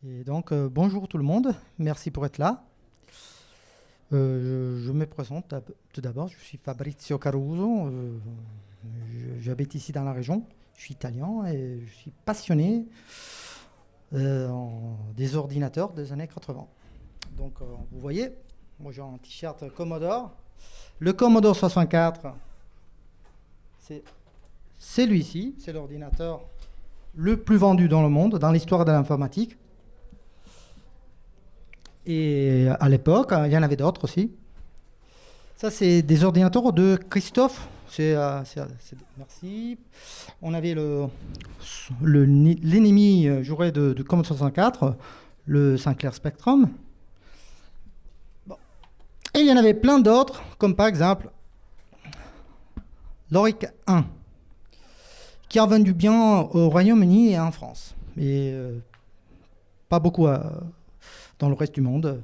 Et donc, bonjour tout le monde, merci pour être là. Je me présente tout d'abord, je suis Fabrizio Caruso, j'habite ici dans la région, je suis italien et je suis passionné des ordinateurs des années 80. Donc, vous voyez, moi j'ai un t-shirt Commodore. Le Commodore 64, c'est celui-ci, c'est l'ordinateur le plus vendu dans le monde, dans l'histoire de l'informatique. Et à l'époque, il y en avait d'autres aussi. Ça, c'est des ordinateurs de Christophe. Merci. On avait l'ennemi juré de Commodore 64, le Sinclair Spectrum. Bon. Et il y en avait plein d'autres, comme par exemple l'Oric 1, qui a vendu bien au Royaume-Uni et en France. Mais pas beaucoup dans le reste du monde.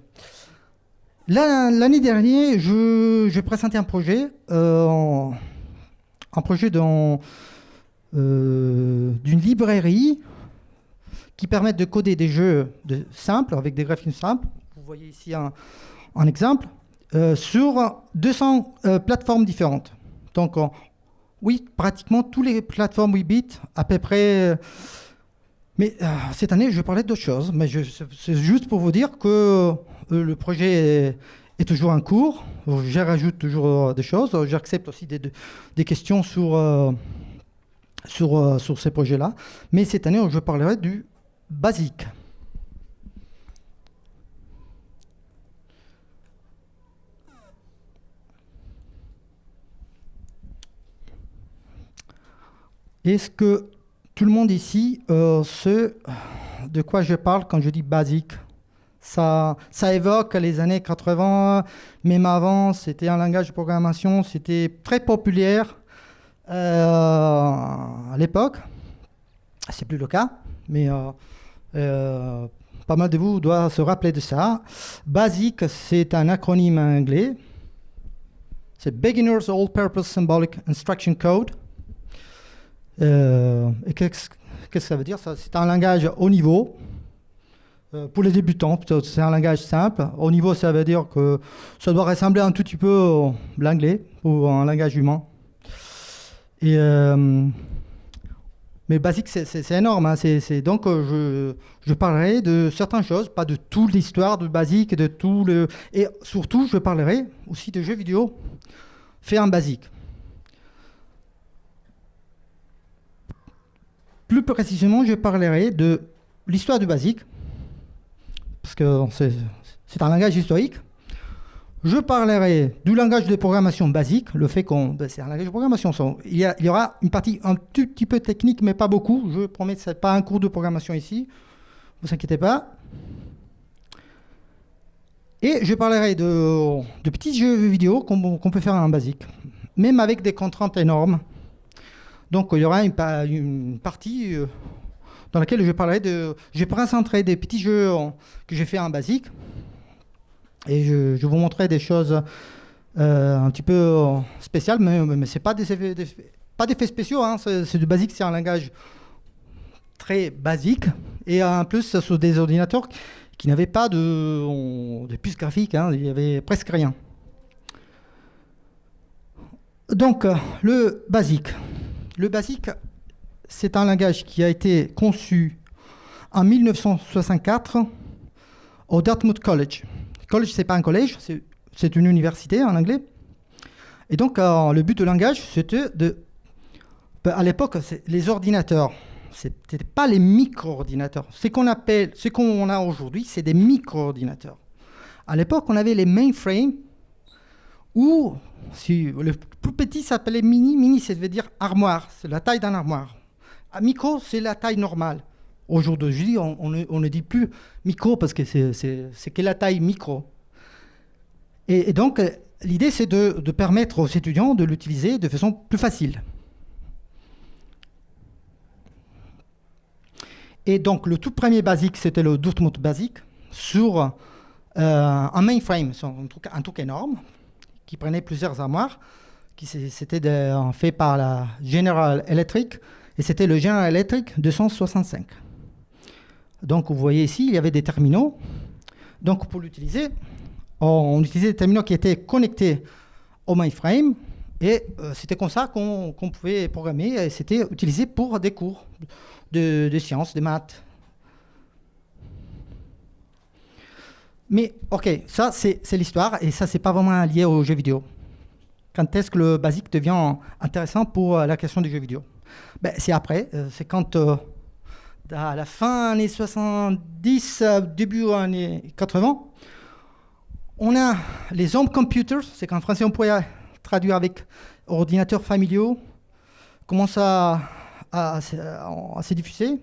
L'année dernière, je présentais un projet, d'une librairie qui permet de coder des jeux simples, avec des graphismes simples. Vous voyez ici un exemple, sur 200 plateformes différentes. Donc, oui, pratiquement toutes les plateformes 8 bits, à peu près. Mais cette année, je parlais d'autre chose. Mais c'est juste pour vous dire que le projet est toujours en cours. Je rajoute toujours des choses. J'accepte aussi des questions sur ces projets-là. Mais cette année, je parlerai du BASIC. Est-ce que tout le monde ici sait de quoi je parle quand je dis BASIC? Ça évoque les années 80, même avant, c'était un langage de programmation, c'était très populaire à l'époque. C'est plus le cas, mais pas mal de vous doivent se rappeler de ça. BASIC, c'est un acronyme anglais. C'est Beginner's All-Purpose Symbolic Instruction Code. Et qu'est-ce que ça veut dire? C'est un langage haut niveau. Pour les débutants, c'est un langage simple. Haut niveau, ça veut dire que ça doit ressembler un tout petit peu à l'anglais ou à un langage humain. Mais BASIC, c'est énorme. Hein. Donc, je parlerai de certaines choses, pas de toute l'histoire de BASIC, et surtout, je parlerai aussi de jeux vidéo faits en BASIC. Plus précisément, je parlerai de l'histoire du BASIC, parce que c'est un langage historique. Je parlerai du langage de programmation BASIC, le fait c'est un langage de programmation. Il y aura une partie un tout petit peu technique, mais pas beaucoup. Je promets que ce n'est pas un cours de programmation ici. Ne vous inquiétez pas. Et je parlerai de petits jeux vidéo qu'on peut faire en BASIC, même avec des contraintes énormes. Donc, il y aura une partie dans laquelle je présenterai des petits jeux que j'ai fait en BASIC. Et je vous montrerai des choses un petit peu spéciales, mais ce n'est pas d'effets spéciaux. Hein, c'est du BASIC, c'est un langage très basique. Et en plus, sur des ordinateurs qui n'avaient pas de puces graphiques, hein, il n'y avait presque rien. Donc, le BASIC. Le BASIC, c'est un langage qui a été conçu en 1964 au Dartmouth College. College, ce n'est pas un collège, c'est une université en anglais. Et donc, le but du langage, c'était à l'époque, les ordinateurs, ce n'étaient pas les micro-ordinateurs. Ce qu'on a aujourd'hui, c'est des micro-ordinateurs. À l'époque, on avait les mainframes où le plus petit s'appelait mini. Mini, ça veut dire armoire, c'est la taille d'un armoire. Micro, c'est la taille normale. Aujourd'hui, on ne dit plus micro parce que c'est que la taille micro. Et donc, l'idée, c'est de permettre aux étudiants de l'utiliser de façon plus facile. Et donc, le tout premier BASIC, c'était le Dartmouth BASIC sur un mainframe, un truc énorme, qui prenait plusieurs armoires, c'était fait par la General Electric, et c'était le General Electric 265. Donc vous voyez ici, il y avait des terminaux. Donc pour l'utiliser, on utilisait des terminaux qui étaient connectés au mainframe. Et c'était comme ça qu'on pouvait programmer. Et c'était utilisé pour des cours de sciences, de maths. Mais ok, ça c'est l'histoire. Et ça, c'est pas vraiment lié aux jeux vidéo. Quand est-ce que le BASIC devient intéressant pour la question du jeu vidéo? Ben, c'est après. C'est quand... à la fin années 70, début années 80, on a les home computers, c'est qu'en français on pourrait traduire avec ordinateurs familiaux, commencent à se diffuser.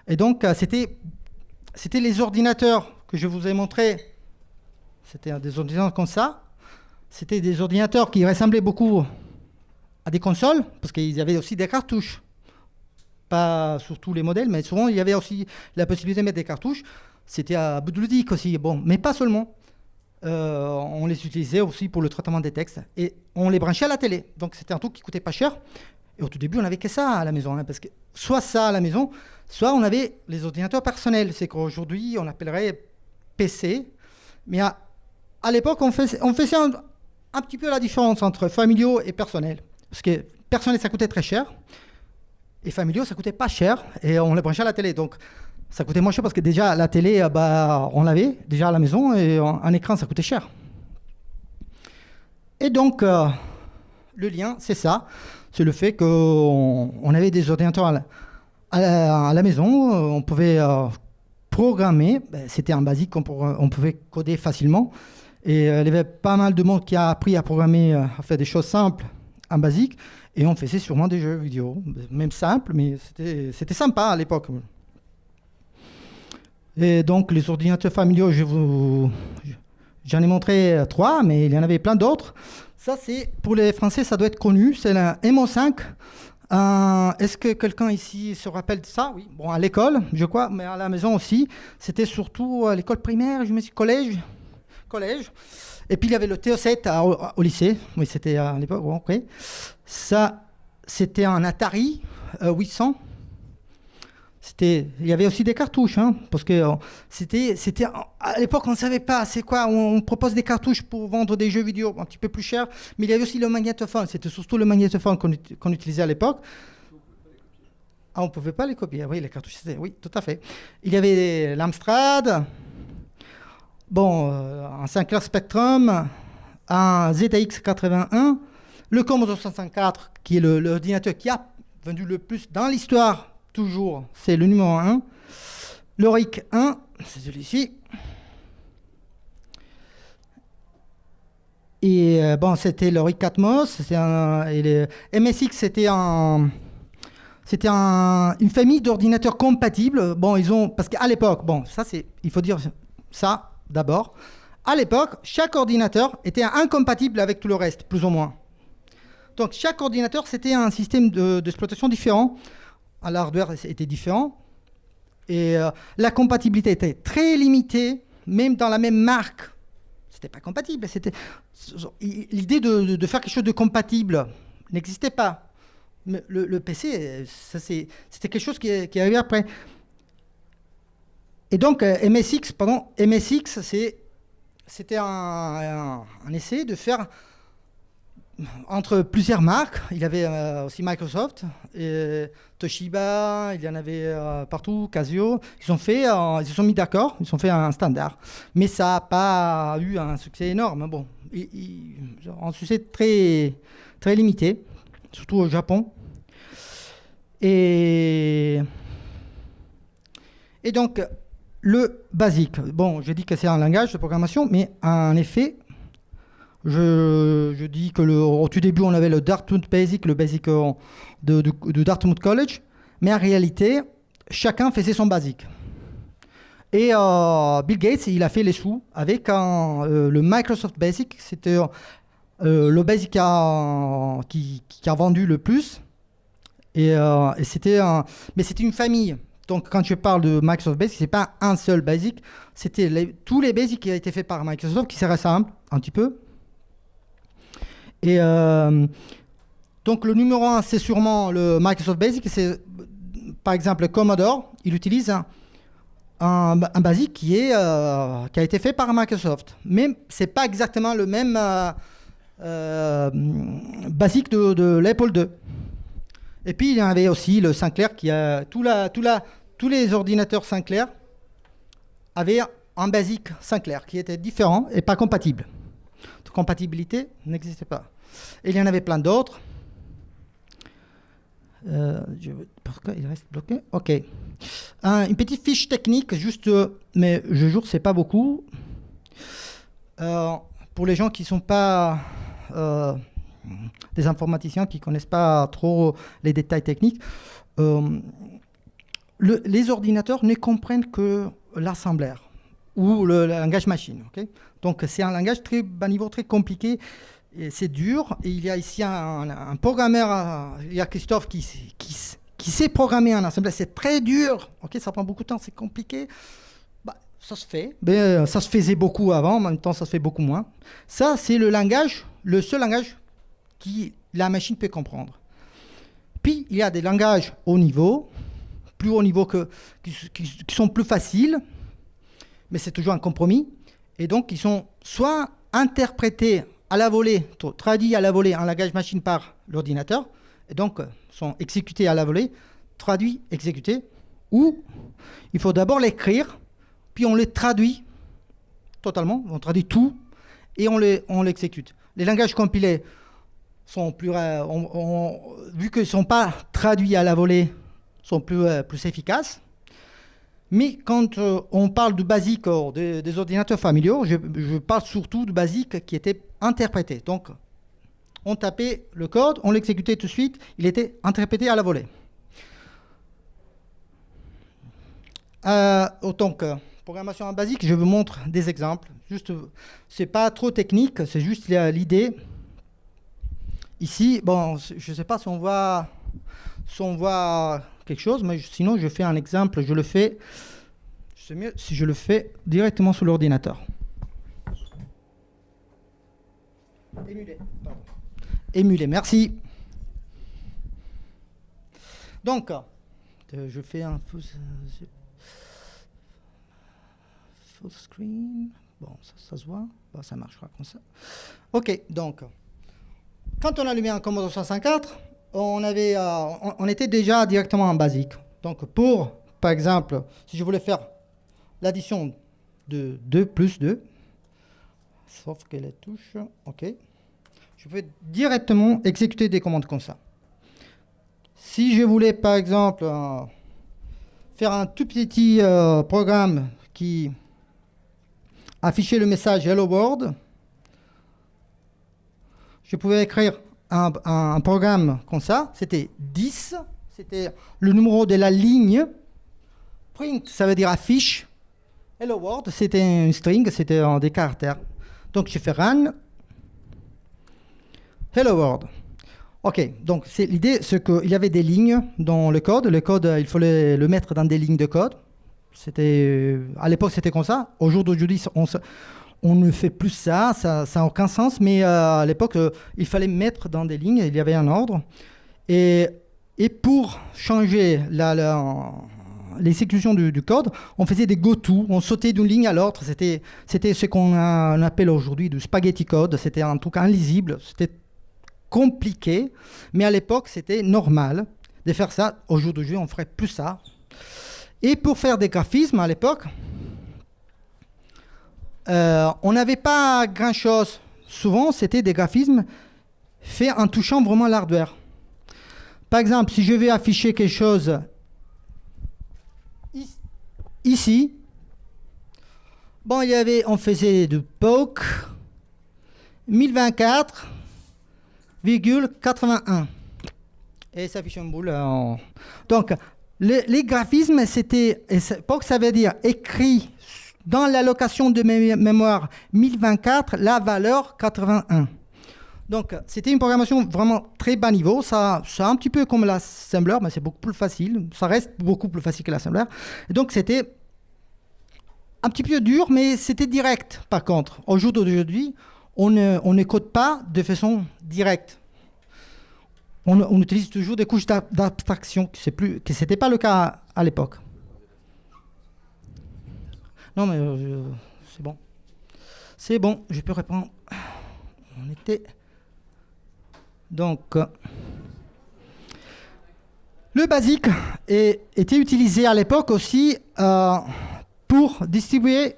Et donc c'était les ordinateurs que je vous ai montrés, c'était des ordinateurs comme ça, c'était des ordinateurs qui ressemblaient beaucoup à des consoles, parce qu'il y avait aussi des cartouches. Pas sur tous les modèles, mais souvent il y avait aussi la possibilité de mettre des cartouches. C'était à but ludique aussi, bon, mais pas seulement. On les utilisait aussi pour le traitement des textes et on les branchait à la télé. Donc c'était un truc qui coûtait pas cher. Et au tout début, on n'avait que ça à la maison, hein, parce que soit ça à la maison, soit on avait les ordinateurs personnels. C'est qu'aujourd'hui, on appellerait PC, mais à l'époque, on faisait un petit peu la différence entre familiaux et personnels, parce que personnel, ça coûtait très cher. Et familiaux, ça coûtait pas cher et on les branchait à la télé. Donc, ça coûtait moins cher parce que déjà, la télé, on l'avait déjà à la maison et un écran, ça coûtait cher. Et donc, le lien, c'est ça. C'est le fait qu'on avait des ordinateurs à la maison. On pouvait programmer. C'était un basique on pouvait coder facilement. Et il y avait pas mal de monde qui a appris à programmer, à faire des choses simples en basique. Et on faisait sûrement des jeux vidéo, même simples, mais c'était sympa à l'époque. Et donc, les ordinateurs familiaux, j'en ai montré 3, mais il y en avait plein d'autres. Ça, c'est pour les Français, ça doit être connu. C'est la MO5. Est-ce que quelqu'un ici se rappelle de ça? Oui. Bon, à l'école, je crois, mais à la maison aussi. C'était surtout à l'école primaire, je me suis collège. Et puis il y avait le TO7 au lycée. Oui, c'était à l'époque. Bon, ok. Ça, c'était un Atari 800. Il y avait aussi des cartouches, hein, parce que à l'époque, on ne savait pas c'est quoi. On propose des cartouches pour vendre des jeux vidéo un petit peu plus chers, mais il y avait aussi le magnétophone. C'était surtout le magnétophone qu'on utilisait à l'époque. Ah, on ne pouvait pas les copier. Oui, les cartouches, oui, tout à fait. Il y avait l'Amstrad, bon, un Sinclair Spectrum, un ZX 81, le Commodore 64, qui est l'ordinateur qui a vendu le plus dans l'histoire. Toujours, c'est le numéro 1. Le RIC 1, c'est celui-ci. Et bon, c'était le RIC Atmos. Et le MSX, c'était une famille d'ordinateurs compatibles. Bon, parce qu'à l'époque, bon, il faut dire ça d'abord. À l'époque, chaque ordinateur était incompatible avec tout le reste, plus ou moins. Donc, chaque ordinateur, c'était un système d'exploitation différent. L'hardware était différent et la compatibilité était très limitée, même dans la même marque. C'était pas compatible. L'idée de faire quelque chose de compatible n'existait pas. Mais le PC, c'était quelque chose qui est arrivé après. Et donc MSX, c'était un essai de faire entre plusieurs marques. Il y avait aussi Microsoft, et Toshiba, il y en avait partout, Casio. Ils se sont mis d'accord, ils ont fait un standard. Mais ça n'a pas eu un succès énorme. Bon, un succès très, très limité, surtout au Japon. Et donc, le BASIC. Bon, je dis que c'est un langage de programmation, mais en effet, je dis que au tout début, on avait le Dartmouth Basic, le Basic de Dartmouth College, mais en réalité, chacun faisait son Basic. Et Bill Gates, il a fait les sous avec le Microsoft Basic. C'était le Basic qui a vendu le plus. Et mais c'était une famille. Donc, quand je parle de Microsoft Basic, c'est pas un seul Basic. C'était tous les Basics qui ont été faits par Microsoft qui se ressemblent un petit peu. Et donc le numéro 1, c'est sûrement le Microsoft Basic. C'est par exemple le Commodore. Il utilise un BASIC qui a été fait par Microsoft. Mais ce n'est pas exactement le même BASIC de l'Apple II. Et puis, il y avait aussi le Sinclair qui a... tous les ordinateurs Sinclair avaient un BASIC Sinclair qui était différent et pas compatible. De compatibilité n'existait pas. Et il y en avait plein d'autres. Pourquoi il reste bloqué? OK. Une petite fiche technique, juste, mais je jure, c'est pas beaucoup. Pour les gens qui ne sont pas des informaticiens, qui ne connaissent pas trop les détails techniques, les ordinateurs ne comprennent que l'assemblaire ou le langage machine. Okay, donc, c'est un langage très bas niveau, très compliqué. C'est dur. Et il y a ici un programmeur, il y a Christophe qui sait programmer un assemblaire. C'est très dur. Okay, ça prend beaucoup de temps, c'est compliqué. Bah, ça se fait. Mais, ça se faisait beaucoup avant, en même temps, ça se fait beaucoup moins. Ça, c'est le seul langage que la machine peut comprendre. Puis, il y a des langages haut niveau, plus haut niveau qui sont plus faciles, mais c'est toujours un compromis. Et donc, ils sont soit interprétés à la volée, traduits à la volée en langage machine par l'ordinateur, et donc sont exécutés à la volée, traduits, exécutés, ou il faut d'abord l'écrire, puis on les traduit totalement, on traduit tout, et on l'exécute. Les langages compilés sont plus, vu qu'ils ne sont pas traduits à la volée, sont plus efficaces. Mais quand on parle du basique des ordinateurs familiaux, je parle surtout du basique qui était interprété. Donc, on tapait le code, on l'exécutait tout de suite, il était interprété à la volée. Autant que programmation en basique, je vous montre des exemples. Juste, c'est pas trop technique, c'est juste l'idée. Ici, bon, je ne sais pas si on voit quelque chose, mais sinon je fais un exemple, je le fais, c'est mieux si je le fais directement sur l'ordinateur. Émuler, merci. Donc, je fais un full screen. Bon, ça se voit. Bon, ça marchera comme ça. OK, donc, quand on allumait un Commodore 64, on était déjà directement en basique. Donc, par exemple, si je voulais faire l'addition de 2 plus 2, sauf que les touches, OK, je peux directement exécuter des commandes comme ça. Si je voulais, par exemple, faire un tout petit programme qui affichait le message Hello World, je pouvais écrire un programme comme ça. C'était 10, c'était le numéro de la ligne. Print, ça veut dire affiche. Hello World, c'était une string, c'était des caractères. Donc, je fais run. Hello World. OK, donc l'idée, c'est qu'il y avait des lignes dans le code. Le code, il fallait le mettre dans des lignes de code. À l'époque, c'était comme ça. Au jour d'aujourd'hui, on ne fait plus ça, ça n'a aucun sens, mais à l'époque, il fallait mettre dans des lignes, il y avait un ordre. Et pour changer l'exécution du code, on faisait des go-to, on sautait d'une ligne à l'autre. C'était ce qu'on appelle aujourd'hui du spaghetti code. C'était en tout cas illisible, c'était compliqué, mais à l'époque, c'était normal de faire ça. Au jour d'aujourd'hui, on ne ferait plus ça. Et pour faire des graphismes, à l'époque, on n'avait pas grand-chose. Souvent, c'était des graphismes faits en touchant vraiment l'hardware. Par exemple, si je vais afficher quelque chose ici, bon, on faisait du POC 1024,81. Et ça affiche une boule. Donc, les graphismes, POC, ça veut dire écrit dans l'allocation de mémoire 1024, la valeur 81. Donc, c'était une programmation vraiment très bas niveau. C'est un petit peu comme l'assembler, mais c'est beaucoup plus facile. Ça reste beaucoup plus facile que l'assembler. Donc, c'était un petit peu dur, mais c'était direct, par contre. Au jour d'aujourd'hui, on ne code pas de façon directe. On utilise toujours des couches d'abstraction, que ce n'était pas le cas à l'époque. Non, mais c'est bon. C'est bon, je peux répondre. On était... Donc, le BASIC était utilisé à l'époque aussi pour distribuer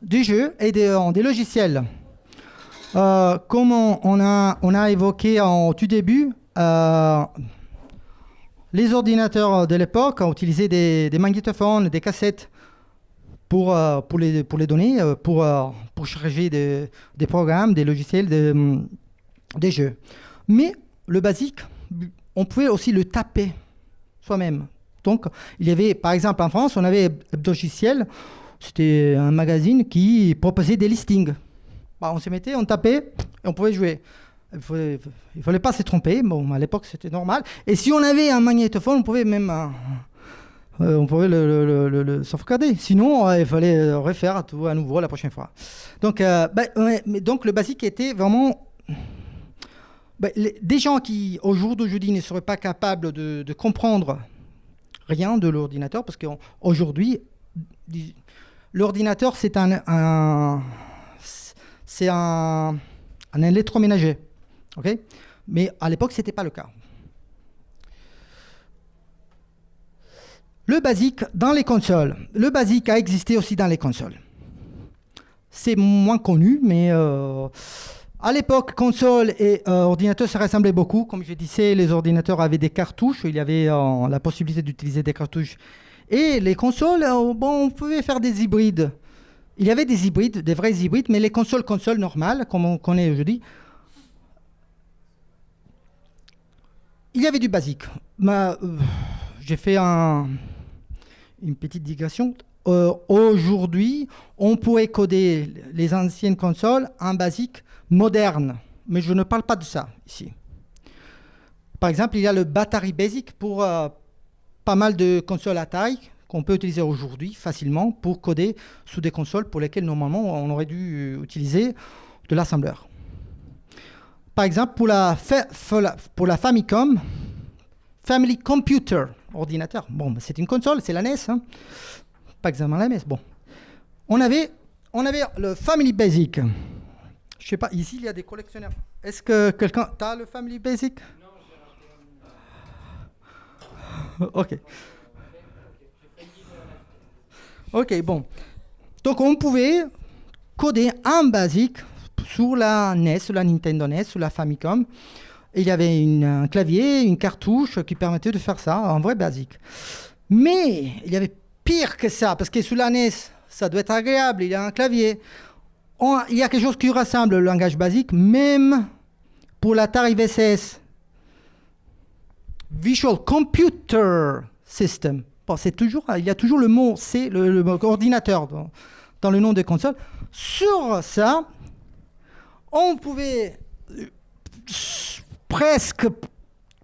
des jeux et des logiciels. Comme on a évoqué en tout début, les ordinateurs de l'époque ont utilisé des magnétophones, des cassettes pour les données, pour charger des programmes, des logiciels, des jeux. Mais le BASIC, on pouvait aussi le taper soi-même. Donc, il y avait, par exemple, en France, on avait Hebdogiciel, c'était un magazine qui proposait des listings. On se mettait, on tapait, et on pouvait jouer. Il ne fallait pas se tromper. Bon, à l'époque, c'était normal. Et si on avait un magnétophone, on pouvait même le sauvegarder. Sinon, il fallait refaire tout à nouveau la prochaine fois. Donc, donc le BASIC était vraiment... des gens qui, au jour d'aujourd'hui, ne seraient pas capables de comprendre rien de l'ordinateur, parce qu'aujourd'hui, l'ordinateur, c'est un électroménager. Okay, mais à l'époque, ce n'était pas le cas. Le BASIC dans les consoles. Le BASIC a existé aussi dans les consoles. C'est moins connu, mais à l'époque, console et ordinateur se ressemblaient beaucoup. Comme je disais, les ordinateurs avaient des cartouches. Il y avait la possibilité d'utiliser des cartouches. Et les consoles, on pouvait faire des hybrides. Il y avait des hybrides, des vrais hybrides, mais les consoles normales, comme on connaît aujourd'hui, il y avait du BASIC. J'ai fait une petite digression. Aujourd'hui, on pourrait coder les anciennes consoles en BASIC moderne, mais je ne parle pas de ça ici. Par exemple, il y a le Battery Basic pour pas mal de consoles Atari qu'on peut utiliser aujourd'hui facilement pour coder sous des consoles pour lesquelles normalement on aurait dû utiliser de l'assembleur. Par exemple, pour la Famicom, Family Computer, ordinateur. Bon, c'est une console, c'est la NES, hein. Pas exactement la NES. Bon, on avait le Family Basic. Je sais pas, ici il y a des collectionneurs. Est-ce que quelqu'un... T'as le Family Basic? Non, j'ai racheté un... Ok, bon. Donc on pouvait coder un BASIC sur la NES, sur la Nintendo NES, sur la Famicom. Et il y avait un clavier, une cartouche qui permettait de faire ça, un vrai BASIC. Mais il y avait pire que ça, parce que sur la NES, ça doit être agréable, il y a un clavier. Il y a quelque chose qui ressemble au langage BASIC, même pour l'Atari VCS. Visual Computer System. Bon, il y a toujours le mot, c'est le ordinateur dans le nom des consoles. Sur ça, on pouvait presque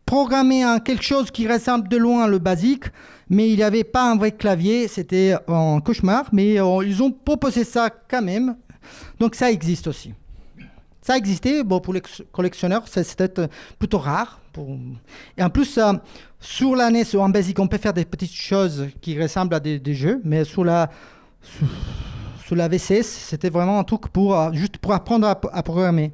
programmer quelque chose qui ressemble de loin le BASIC, mais il n'y avait pas un vrai clavier, c'était un cauchemar, mais ils ont proposé ça quand même. Donc ça existe aussi. Ça existait, bon, pour les collectionneurs, c'était plutôt rare. Et en plus, sur la NES, en BASIC, on peut faire des petites choses qui ressemblent à des jeux, mais sur la VCS, c'était vraiment un truc juste pour apprendre à programmer.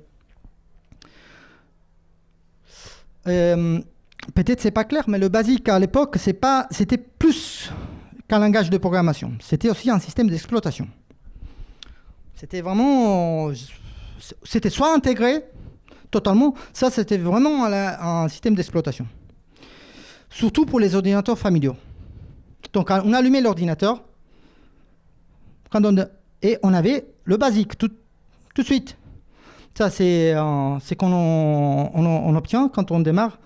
Peut-être c'est pas clair, mais le BASIC à l'époque, c'était plus qu'un langage de programmation. C'était aussi un système d'exploitation. C'était vraiment... C'était soit intégré totalement, ça c'était vraiment un système d'exploitation. Surtout pour les ordinateurs familiaux. Donc on allumait l'ordinateur et on avait le BASIC tout de suite. Ça c'est qu'on on obtient quand on démarre.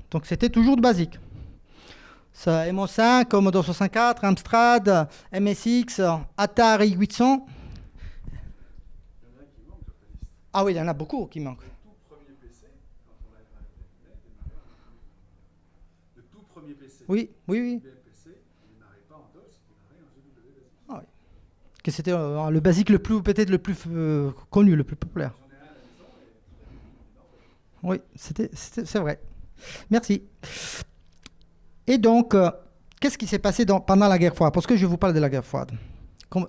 Donc c'était toujours de BASIC. Ça, MO5, Commodore 64, Amstrad, MSX, Atari 800. Ah oui, il y en a beaucoup qui manquent. Le tout premier PC, oui. le PC, il démarrait pas en DOS, il démarrait en GW Basic. Ah oui. Que c'était le BASIC peut-être le plus connu, le plus populaire. J'en ai un à la maison et Oui, c'est vrai. Merci. Et donc, qu'est-ce qui s'est passé pendant la guerre froide? Parce que je vous parle de la guerre froide.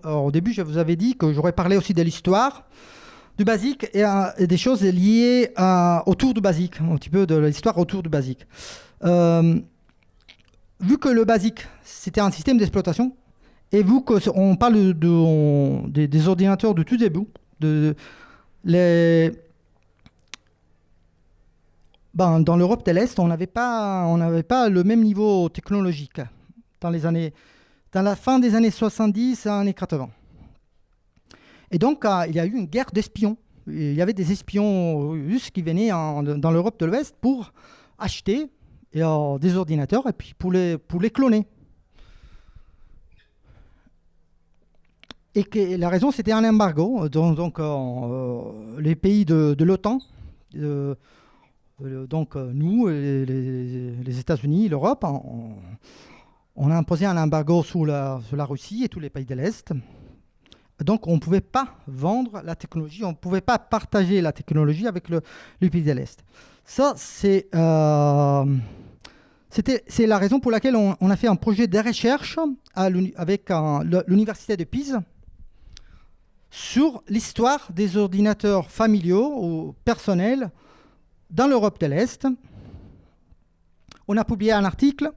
Au début, je vous avais dit que j'aurais parlé aussi de l'histoire du BASIC et des choses liées autour du BASIC, un petit peu de l'histoire autour du BASIC. Vu que le BASIC, c'était un système d'exploitation, et vu qu'on parle des ordinateurs de tout début, dans l'Europe de l'Est, on n'avait pas le même niveau technologique dans la fin des années 70 à années 80. Et donc, il y a eu une guerre d'espions. Il y avait des espions russes qui venaient dans l'Europe de l'Ouest pour acheter des ordinateurs et puis pour les cloner. Et la raison, c'était un embargo. Donc les pays de l'OTAN, nous, les États-Unis, l'Europe, on a imposé un embargo sur la Russie et tous les pays de l'Est. Donc, on ne pouvait pas vendre la technologie, on ne pouvait pas partager la technologie avec les pays de l'Est. Ça, c'est la raison pour laquelle on a fait un projet de recherche avec l'Université de Pise sur l'histoire des ordinateurs familiaux ou personnels dans l'Europe de l'Est. On a publié un article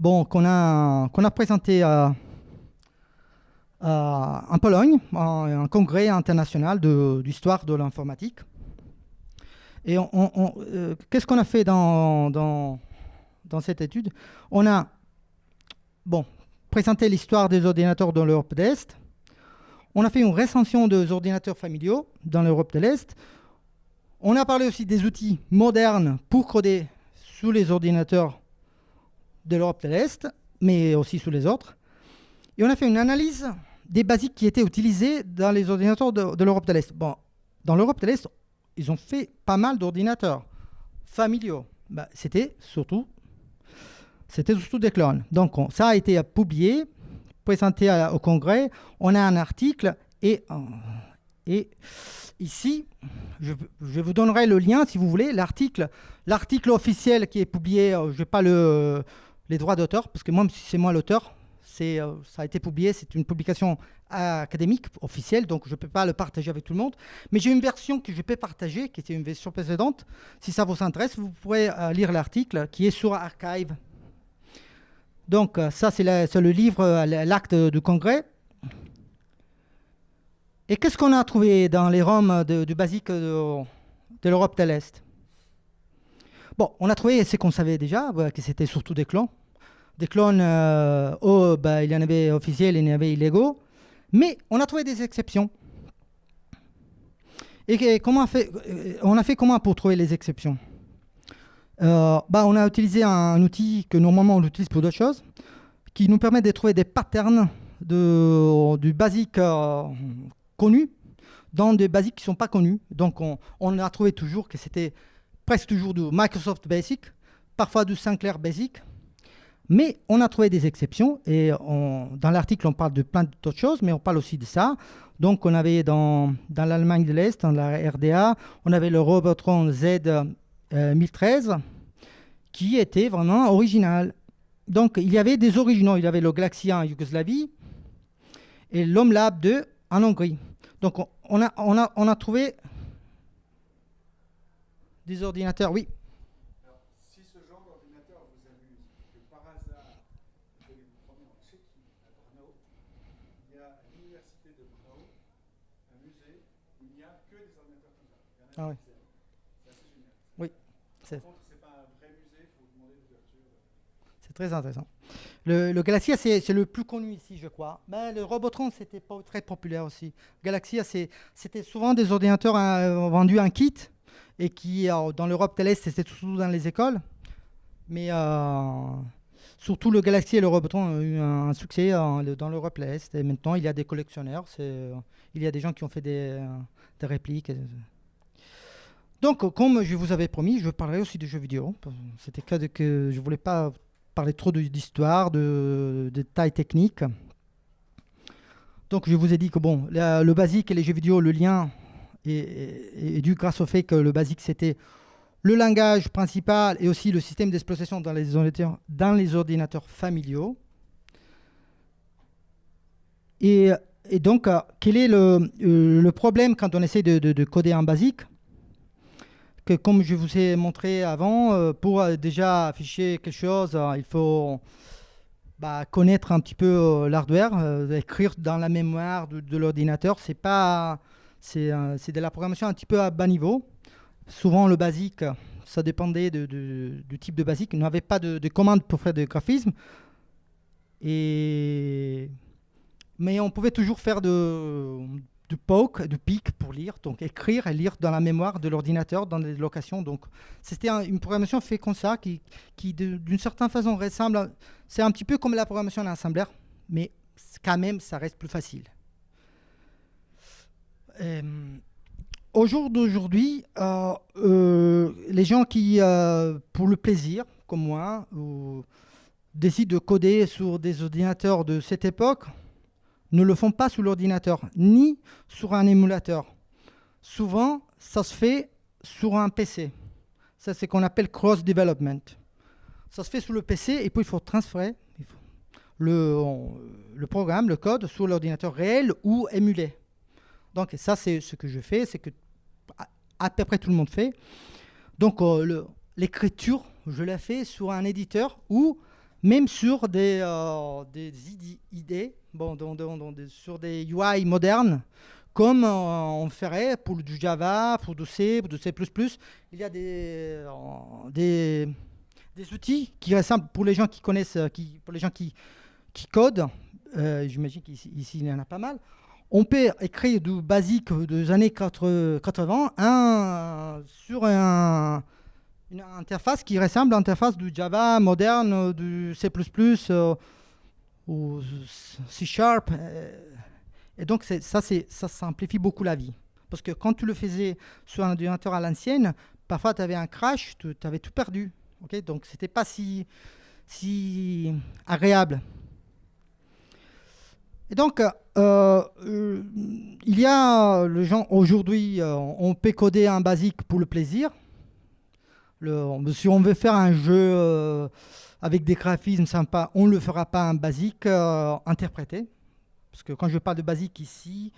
qu'on a présenté en Pologne, un congrès international d'histoire de l'informatique. Et qu'est-ce qu'on a fait dans cette étude? On a présenté l'histoire des ordinateurs dans l'Europe de l'Est. On a fait une recension des ordinateurs familiaux dans l'Europe de l'Est. On a parlé aussi des outils modernes pour coder sous les ordinateurs de l'Europe de l'Est, mais aussi sous les autres. Et on a fait une analyse des basiques qui étaient utilisés dans les ordinateurs de l'Europe de l'Est. Dans l'Europe de l'Est, ils ont fait pas mal d'ordinateurs familiaux. C'était surtout des clones. Donc, ça a été publié, présenté au congrès. On a un article et ici, je vous donnerai le lien si vous voulez. L'article officiel qui est publié, je n'ai pas les droits d'auteur, parce que moi, si c'est moi l'auteur, ça a été publié, c'est une publication académique officielle, donc je ne peux pas le partager avec tout le monde. Mais j'ai une version que je peux partager, qui était une version précédente. Si ça vous intéresse, vous pourrez lire l'article qui est sur Archive. Donc ça, c'est le livre, l'acte du congrès. Et qu'est-ce qu'on a trouvé dans les ROM du BASIC de l'Europe de l'Est? On a trouvé ce qu'on savait déjà, que c'était surtout des clones. Des clones, il y en avait officiels, il y en avait illégaux. Mais on a trouvé des exceptions. Et on a fait comment pour trouver les exceptions? On a utilisé un outil que normalement on utilise pour d'autres choses, qui nous permet de trouver des patterns du BASIC connu dans des BASIC qui ne sont pas connus. Donc on a trouvé toujours que c'était presque toujours du Microsoft Basic, parfois du Sinclair Basic. Mais on a trouvé des exceptions et dans l'article, on parle de plein d'autres choses, mais on parle aussi de ça. Donc, on avait dans l'Allemagne de l'Est, dans la RDA, on avait le Robotron Z1013 qui était vraiment original. Donc, il y avait des originaux. Il y avait le Galaxia en Yougoslavie et l'Homlab 2 en Hongrie. Donc, on a trouvé des ordinateurs, oui. Ah oui. Oui. C'est pas un vrai musée, il faut demander l'ouverture. C'est très intéressant. Le Galaxia, c'est le plus connu ici, je crois. Mais le Robotron, c'était pas très populaire aussi. Galaxia, c'était souvent des ordinateurs vendus en kit et qui, dans l'Europe de l'Est, c'était surtout dans les écoles. Mais surtout le Galaxia et le Robotron ont eu un succès dans l'Europe de l'Est. Et maintenant, il y a des collectionneurs. Il y a des gens qui ont fait des répliques. Donc, comme je vous avais promis, je parlerai aussi de jeux vidéo. C'était que je ne voulais pas parler trop d'histoire, de détails techniques. Donc, je vous ai dit que le BASIC et les jeux vidéo, le lien est dû grâce au fait que le BASIC, c'était le langage principal et aussi le système d'exploitation dans les ordinateurs familiaux. Et donc, quel est le problème quand on essaie de coder en BASIC? Que comme je vous ai montré avant, pour déjà afficher quelque chose, il faut connaître un petit peu l'hardware, écrire dans la mémoire de l'ordinateur. C'est de la programmation un petit peu à bas niveau. Souvent, le BASIC, ça dépendait du type de BASIC. On n'avait pas de commande pour faire du graphisme. Mais on pouvait toujours faire du poke, du pic pour lire, donc écrire et lire dans la mémoire de l'ordinateur, dans les locations. Donc, c'était une programmation faite comme ça, qui d'une certaine façon ressemble. C'est un petit peu comme la programmation en assembleur, mais quand même, ça reste plus facile. Au jour d'aujourd'hui, les gens qui, pour le plaisir, comme moi, décident de coder sur des ordinateurs de cette époque, ne le font pas sur l'ordinateur, ni sur un émulateur. Souvent, ça se fait sur un PC. Ça, c'est ce qu'on appelle cross-development. Ça se fait sur le PC et puis il faut transférer le programme, le code, sur l'ordinateur réel ou émulé. Donc ça, c'est ce que je fais, c'est que à peu près tout le monde fait. Donc l'écriture, je la fais sur un éditeur ou même sur des IDE, sur des UI modernes, comme on ferait pour du Java, pour du C, pour du C++. Il y a des outils qui ressemblent, pour les gens qui connaissent, pour les gens qui codent, j'imagine qu'ici il y en a pas mal. On peut écrire du basique des années 80 sur une interface qui ressemble à l'interface du Java moderne, du C++, ou C#. Et donc, ça simplifie beaucoup la vie. Parce que quand tu le faisais sur un ordinateur à l'ancienne, parfois tu avais un crash, tu avais tout perdu. Okay, donc, ce n'était pas si agréable. Et donc, il y a les gens aujourd'hui, on peut coder un basique pour le plaisir. Si on veut faire un jeu avec des graphismes sympas, on ne le fera pas un basique interprété. Parce que quand je parle de basique ici,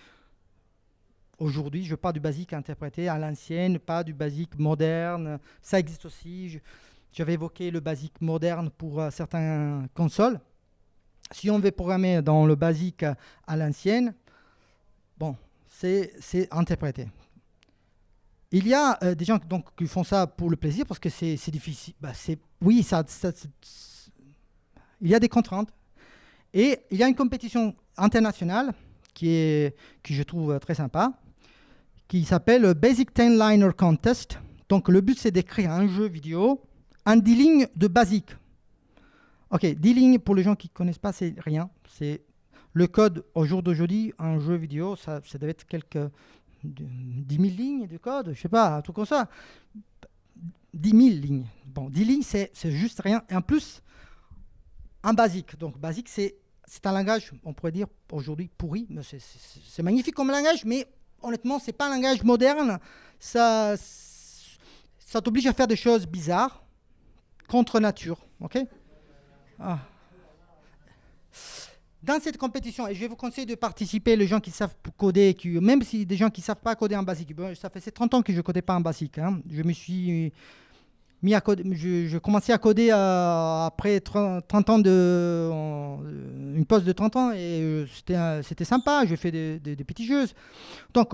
aujourd'hui, je parle du basique interprété à l'ancienne, pas du basique moderne. Ça existe aussi. J'avais évoqué le basique moderne pour certaines consoles. Si on veut programmer dans le basique à l'ancienne, bon, c'est interprété. Il y a des gens donc, qui font ça pour le plaisir parce que c'est difficile. Oui, il y a des contraintes. Et il y a une compétition internationale que je trouve très sympa, qui s'appelle Basic 10 Liner Contest. Donc le but, c'est d'écrire un jeu vidéo en 10 lignes de basique. Ok, 10 lignes, pour les gens qui ne connaissent pas, c'est rien. C'est le code, au jour d'aujourd'hui, un jeu vidéo, ça devait être quelques 10 000 lignes de code, je ne sais pas, un truc comme ça. 10 000 lignes. Bon, 10 lignes, c'est juste rien. Et en plus, un basique. Donc, basique, c'est un langage, on pourrait dire, aujourd'hui, pourri. C'est magnifique comme langage, mais honnêtement, ce n'est pas un langage moderne. Ça t'oblige à faire des choses bizarres, contre nature. Ok ? Dans cette compétition, et je vais vous conseiller de participer, les gens qui savent coder, même si des gens qui ne savent pas coder en basique. Ça fait 30 ans que je ne codais pas en basique. Hein. Je me suis mis à coder, je commençais à coder après 30 ans une pause de 30 ans, et c'était sympa, j'ai fait des petits jeux. Donc,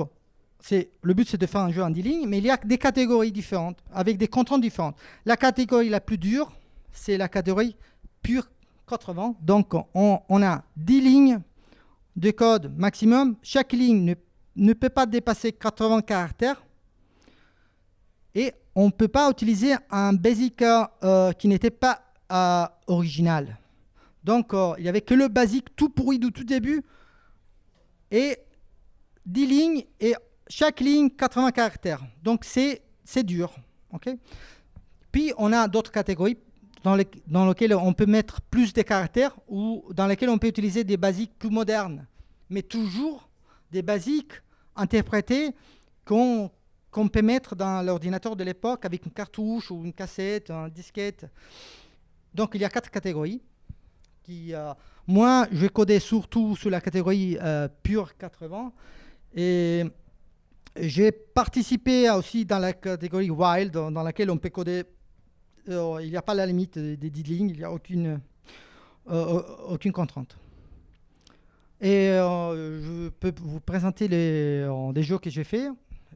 le but, c'est de faire un jeu en 10 lignes, mais il y a des catégories différentes, avec des contraintes différentes. La catégorie la plus dure, c'est la catégorie pure 80. Donc, on a 10 lignes de code maximum. Chaque ligne ne peut pas dépasser 80 caractères. Et on ne peut pas utiliser un basic qui n'était pas original. Donc, il n'y avait que le basic tout pourri du tout début. Et 10 lignes et chaque ligne 80 caractères. Donc, c'est dur. Okay. Puis, on a d'autres catégories dans lesquels on peut mettre plus de caractères ou dans lesquels on peut utiliser des basiques plus modernes, mais toujours des basiques interprétés qu'on qu'on peut mettre dans l'ordinateur de l'époque avec une cartouche ou une cassette, un disquette. Donc il y a 4 catégories. Moi, je codais surtout sur la catégorie pure 80 et j'ai participé aussi dans la catégorie wild dans laquelle on peut coder. Il n'y a pas la limite des 10 lignes, il n'y a aucune contrainte. Et je peux vous présenter des jeux que j'ai fait,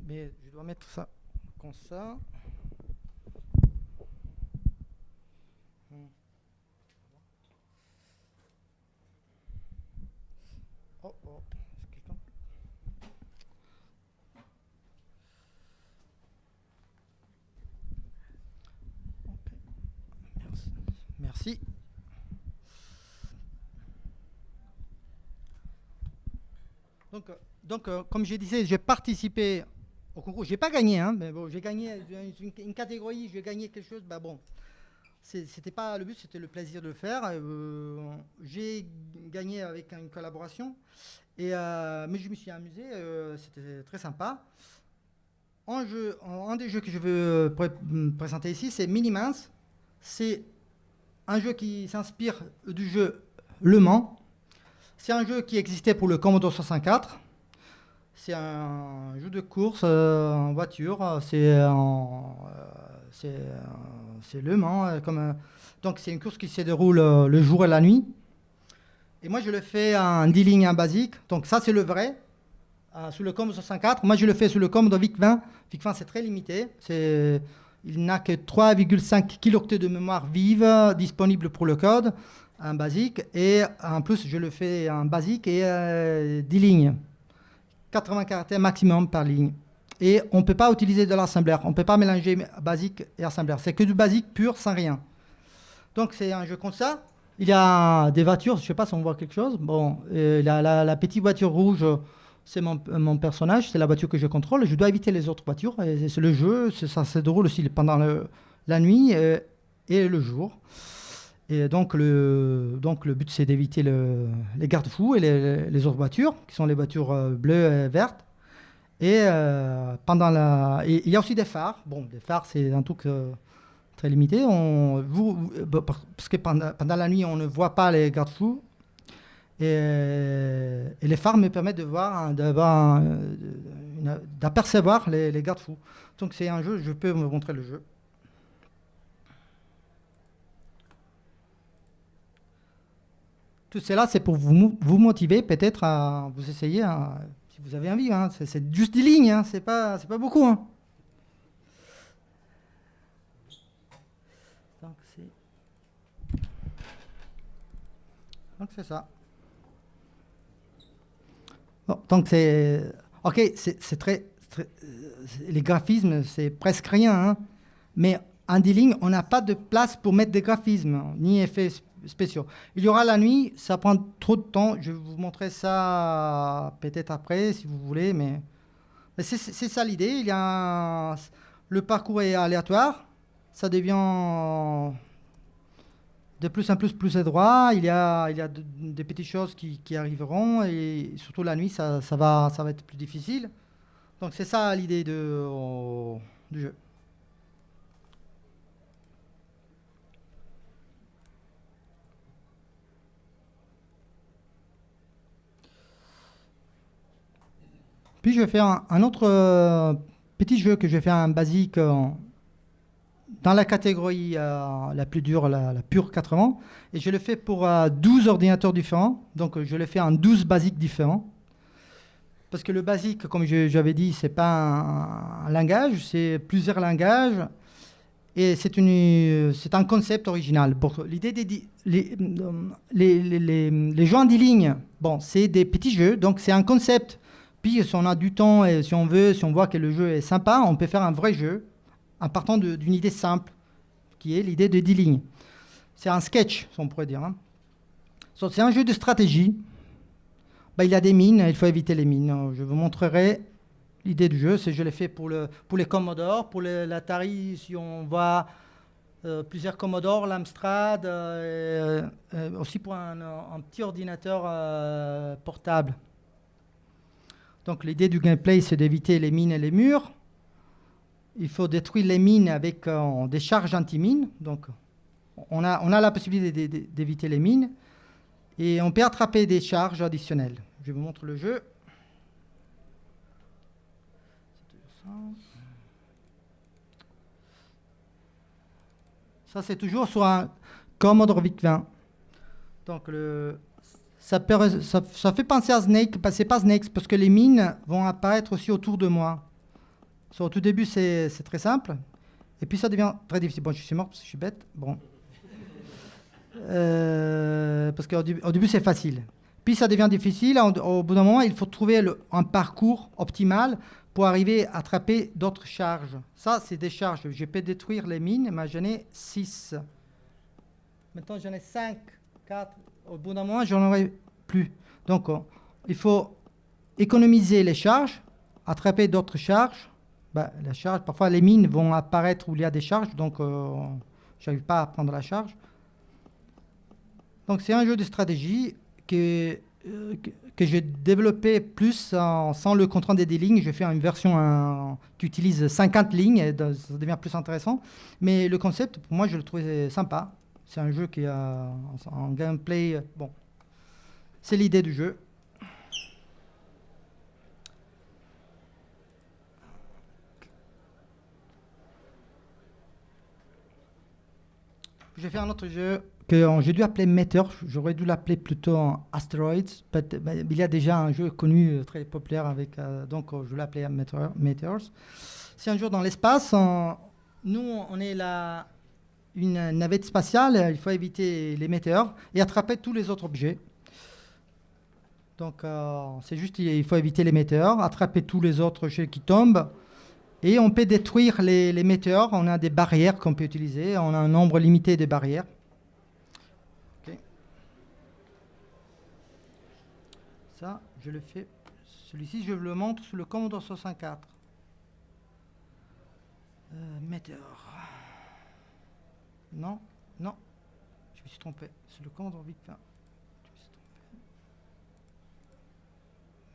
mais je dois mettre ça comme ça. Oh, oh. Merci. Donc, comme je disais, j'ai participé au concours. Je n'ai pas gagné, hein, mais bon, j'ai gagné une catégorie, j'ai gagné quelque chose. Bah bon, c'était pas le but, c'était le plaisir de le faire. J'ai gagné avec une collaboration, mais je me suis amusé, c'était très sympa. Un des jeux que je veux présenter ici, c'est Minimans. C'est un jeu qui s'inspire du jeu Le Mans. C'est un jeu qui existait pour le Commodore 64. C'est un jeu de course en voiture. C'est Le Mans. Donc c'est une course qui se déroule le jour et la nuit. Et moi je le fais en D-Ling, en basique. Donc ça c'est le vrai. Sur le Commodore 64. Moi je le fais sur le Commodore VIC-20. VIC-20 c'est très limité. Il n'a que 3,5 kilooctets de mémoire vive disponible pour le code. En basique, et en plus je le fais en basique et 10 lignes, 80 caractères maximum par ligne, et on ne peut pas utiliser de l'assemblaire, on ne peut pas mélanger basique et assemblaire, c'est que du basique pur sans rien. Donc c'est un jeu comme ça. Il y a des voitures, je ne sais pas si on voit quelque chose. Bon, la petite voiture rouge, c'est mon personnage, c'est la voiture que je contrôle. Je dois éviter les autres voitures, et c'est le jeu, ça se déroule aussi pendant la nuit et le jour. Et donc le but, c'est d'éviter les garde-fous et les autres voitures, qui sont les voitures bleues et vertes. Et il y a aussi des phares. Bon, les phares, c'est un truc très limité. Parce que pendant la nuit, on ne voit pas les garde-fous. Et les phares me permettent d'apercevoir les garde-fous. Donc c'est un jeu, je peux vous montrer le jeu. Tout cela, c'est pour vous motiver peut-être à vous essayer, si vous avez envie. Hein. C'est juste 10 lignes, hein. C'est pas beaucoup. Hein. Donc c'est ça. Bon, donc c'est... Ok, c'est très... les graphismes, c'est presque rien. Hein. Mais en 10 lignes, on n'a pas de place pour mettre des graphismes, ni effets spéciaux. Il y aura la nuit, ça prend trop de temps. Je vais vous montrer ça peut-être après, si vous voulez, mais c'est ça l'idée. Le parcours est aléatoire, ça devient de plus en plus étroit. Il y a des petites choses qui arriveront, et surtout la nuit, ça va être plus difficile. Donc c'est ça l'idée du jeu. Puis je vais faire un autre petit jeu que je vais faire en basique dans la catégorie la plus dure, la pure 80. Et je le fais pour 12 ordinateurs différents. Donc je le fais en 12 basiques différents. Parce que le basique, comme j'avais dit, ce n'est pas un langage, c'est plusieurs langages. Et c'est un concept original. L'idée les jeux en 10 lignes, bon, c'est des petits jeux, donc c'est un concept. Puis si on a du temps et si on voit que le jeu est sympa, on peut faire un vrai jeu en partant d'une idée simple, qui est l'idée de 10 lignes. C'est un sketch, si on pourrait dire. Hein. C'est un jeu de stratégie. Il y a des mines, il faut éviter les mines. Je vous montrerai l'idée du jeu. Je l'ai fait pour les Commodore, pour l'Atari, si on voit plusieurs Commodore, l'Amstrad, aussi pour un petit ordinateur portable. Donc l'idée du gameplay, c'est d'éviter les mines et les murs. il faut détruire les mines avec des charges anti-mines. Donc, on a la possibilité d'éviter les mines. Et on peut attraper des charges additionnelles. Je vous montre le jeu. Ça, c'est toujours sur un Commodore VIC-20. Donc, ça fait penser à Snake, c'est pas Snake, parce que les mines vont apparaître aussi autour de moi. Au tout début, c'est très simple. Et puis, ça devient très difficile. Bon, je suis mort parce que je suis bête. Bon. Parce qu'au début, c'est facile. Puis, ça devient difficile. Au bout d'un moment, il faut trouver un parcours optimal pour arriver à attraper d'autres charges. Ça, c'est des charges. Je peux détruire les mines, mais j'en ai 6. Maintenant, j'en ai 5, 4. Au bout d'un moment, j'en aurai plus. Donc, il faut économiser les charges, attraper d'autres charges. La charge, parfois, les mines vont apparaître où il y a des charges, donc je n'arrive pas à prendre la charge. Donc, c'est un jeu de stratégie que j'ai développé plus sans le contrôle des lignes. Je fais une version qui utilise 50 lignes, et ça devient plus intéressant. Mais le concept, pour moi, je le trouvais sympa. C'est un jeu qui a un gameplay... Bon, c'est l'idée du jeu. J'ai fait un autre jeu que j'ai dû appeler Meteor. J'aurais dû l'appeler plutôt Asteroids. Il y a déjà un jeu connu, très populaire, donc je l'ai appelé Meteors. C'est un jeu dans l'espace. Nous, on est une navette spatiale. Il faut éviter les météores et attraper tous les autres objets. Donc, c'est juste, il faut éviter les météores, attraper tous les autres objets qui tombent. Et on peut détruire les météores. On a des barrières qu'on peut utiliser. On a un nombre limité de barrières. Okay. Ça, je le fais. Celui-ci, je le montre sur le Commodore 64. Météore. Non, non. Je me suis trompé. C'est le Commodore VIC-20. Je me suis trompé.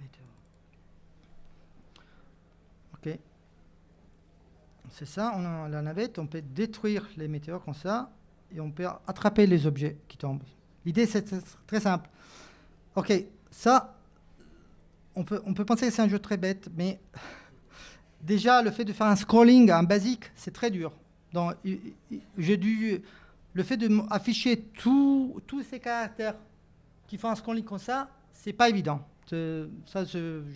Météore. Ok. C'est ça, on a la navette, on peut détruire les météores comme ça, et on peut attraper les objets qui tombent. L'idée, c'est très simple. Ok, ça, on peut penser que c'est un jeu très bête, mais déjà, le fait de faire un scrolling en basique, c'est très dur. Donc, le fait d'afficher tous ces caractères qui font un scrolling comme ça, c'est pas évident. Ça, je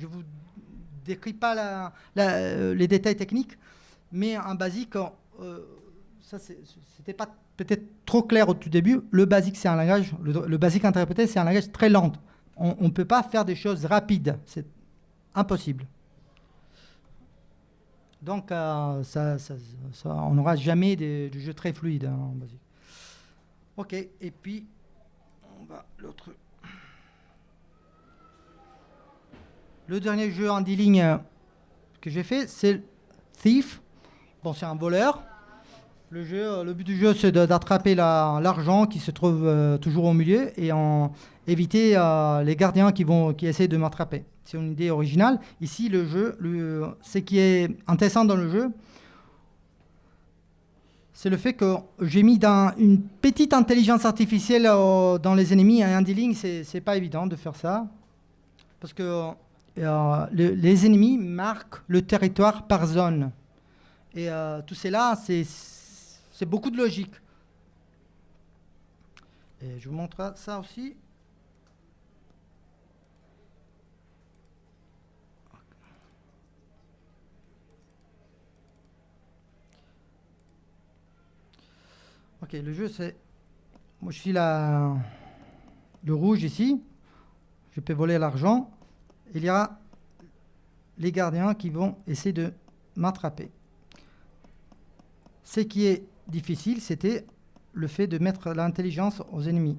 vous décris pas les détails techniques, mais en basique, ça c'était pas peut-être trop clair au tout début. Le basique, c'est un langage, le basique interprété, c'est un langage très lent. On ne peut pas faire des choses rapides, c'est impossible. Donc, on n'aura jamais de jeu très fluide en basique. Ok, et puis on va l'autre. Le dernier jeu en 10 lignes que j'ai fait, c'est Thief. Bon, c'est un voleur. Le but du jeu, c'est d'attraper l'argent qui se trouve toujours au milieu et éviter les gardiens qui essaient de m'attraper. C'est une idée originale. Ici, le jeu, ce qui est intéressant dans le jeu, c'est le fait que j'ai mis dans une petite intelligence artificielle dans les ennemis. En 10 lignes, c'est pas évident de faire ça. Parce que les ennemis marquent le territoire par zone. Et tout cela, c'est beaucoup de logique. Et je vous montre ça aussi. Ok, le jeu, c'est... Moi, je suis le rouge ici. Je peux voler l'argent. Il y aura les gardiens qui vont essayer de m'attraper. Ce qui est difficile, c'était le fait de mettre l'intelligence aux ennemis.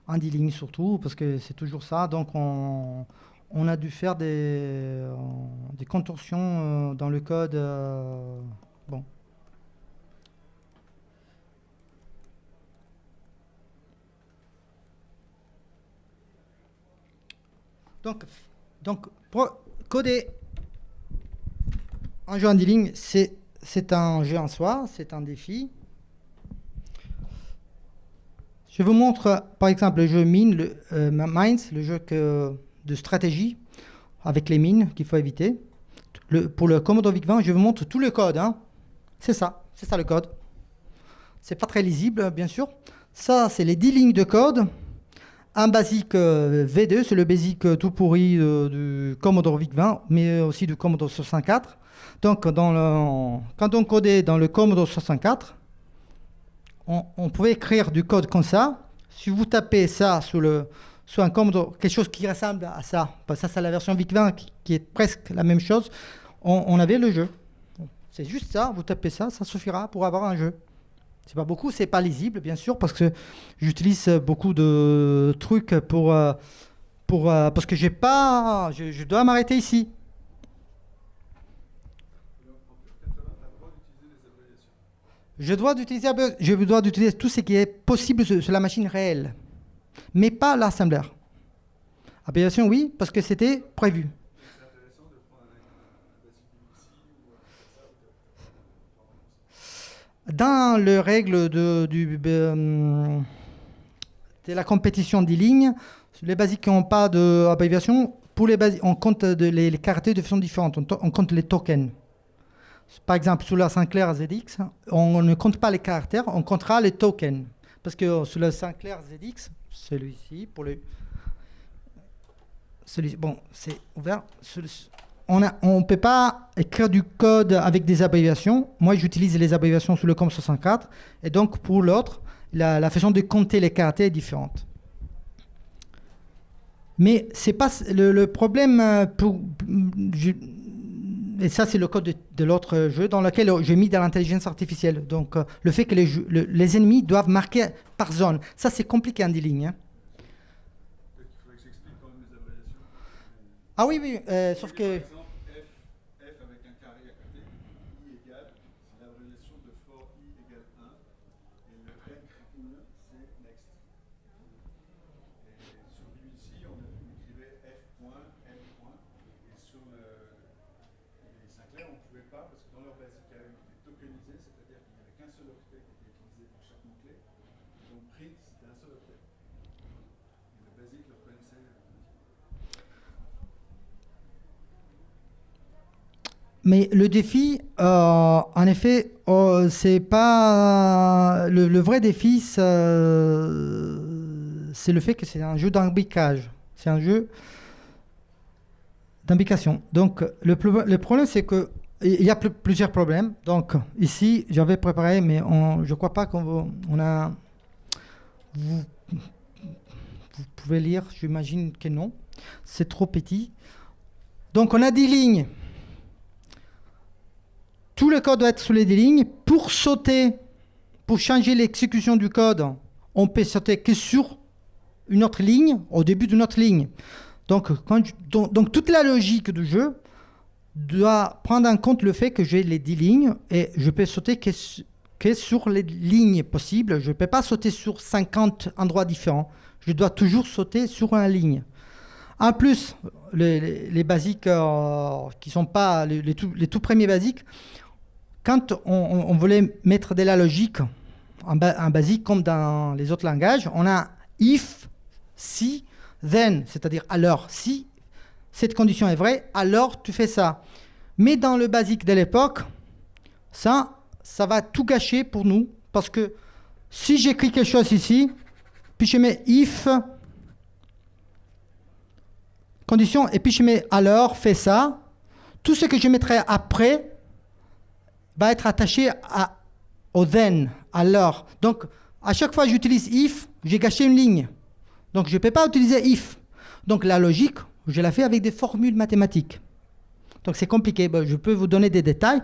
En 10 lignes surtout, parce que c'est toujours ça. Donc on a dû faire des contorsions dans le code. Bon. Donc pour coder un jeu en D-Ling, c'est un jeu en soi, c'est un défi. Je vous montre par exemple le jeu Mines, le jeu de stratégie avec les mines qu'il faut éviter. Pour le Commodore VIC-20, je vous montre tout le code. Hein. C'est ça le code. C'est pas très lisible, bien sûr. Ça, c'est les 10 lignes de code. Un basique V2, c'est le basique tout pourri du Commodore VIC-20, mais aussi du Commodore 64. Donc, quand on codait dans le Commodore 64, on pouvait écrire du code comme ça. Si vous tapez ça sur un Commodore, quelque chose qui ressemble à ça, parce que ça c'est la version VIC-20 qui est presque la même chose, on avait le jeu. C'est juste ça, vous tapez ça, ça suffira pour avoir un jeu. C'est pas beaucoup, c'est pas lisible bien sûr, parce que j'utilise beaucoup de trucs parce que je dois m'arrêter ici. Je dois d'utiliser tout ce qui est possible sur la machine réelle, mais pas l'assemblaire. Abréviation, oui, parce que c'était prévu. C'est intéressant de prendre un basique ici ou Dans les règles de la compétition des lignes, les basiques qui n'ont pas d'abréviation, pour les basiques, on compte les caractères de façon différente. On compte les tokens. Par exemple, sur la Sinclair ZX, on ne compte pas les caractères, on comptera les tokens. Parce que sur la Sinclair ZX, celui-ci, bon, c'est ouvert. On ne peut pas écrire du code avec des abréviations. Moi, j'utilise les abréviations sous le COM64. Et donc, pour l'autre, la façon de compter les caractères est différente. Mais c'est pas le problème et ça, c'est le code de l'autre jeu dans lequel j'ai mis de l'intelligence artificielle. Donc, le fait que les ennemis doivent marquer par zone. Ça, c'est compliqué en D-Ling. Hein. peut-être qu'il faudrait que j'explique quand même les abréviations. Ah oui, sauf que... Par exemple, F avec un carré à côté, I égale, c'est l'abréviation de for I égale 1, et le N, c'est next. Et sur celui-ci, on écrivait F point, N point, et sur les Sinclair, on ne pouvait pas, parce que dans leur basique, il était tokenisé, c'est-à-dire qu'il n'y avait qu'un seul octet qui était utilisé pour chaque mot-clé. Donc print, c'était un seul octet. Et le basique le reconnaissait. Mais le défi, en effet, c'est pas... Le vrai défi, c'est le fait que c'est un jeu d'imbriquage. C'est un jeu d'imbrication. Donc, le problème, c'est que il y a plusieurs problèmes. Donc, ici, j'avais préparé, mais je ne crois pas qu'on a... Vous pouvez lire, j'imagine que non. C'est trop petit. Donc, on a 10 lignes. Tout le code doit être sur les 10 lignes. Pour sauter, pour changer l'exécution du code, on peut sauter que sur une autre ligne, au début d'une autre ligne. Donc, toute la logique du jeu doit prendre en compte le fait que j'ai les 10 lignes et je peux sauter que sur les lignes possibles. Je ne peux pas sauter sur 50 endroits différents. Je dois toujours sauter sur une ligne. En plus, les basiques qui ne sont pas les tout premiers basiques, quand on voulait mettre de la logique en basique comme dans les autres langages, on a if, si, then, c'est-à-dire alors, si cette condition est vraie, alors tu fais ça. Mais dans le basique de l'époque, ça va tout gâcher pour nous, parce que si j'écris quelque chose ici, puis je mets if, condition, et puis je mets alors, fais ça, tout ce que je mettrai après va être attaché au then, alors. Donc, à chaque fois que j'utilise if, j'ai gâché une ligne. Donc, je ne peux pas utiliser if. Donc, la logique, je la fais avec des formules mathématiques. Donc, c'est compliqué. Bon, je peux vous donner des détails.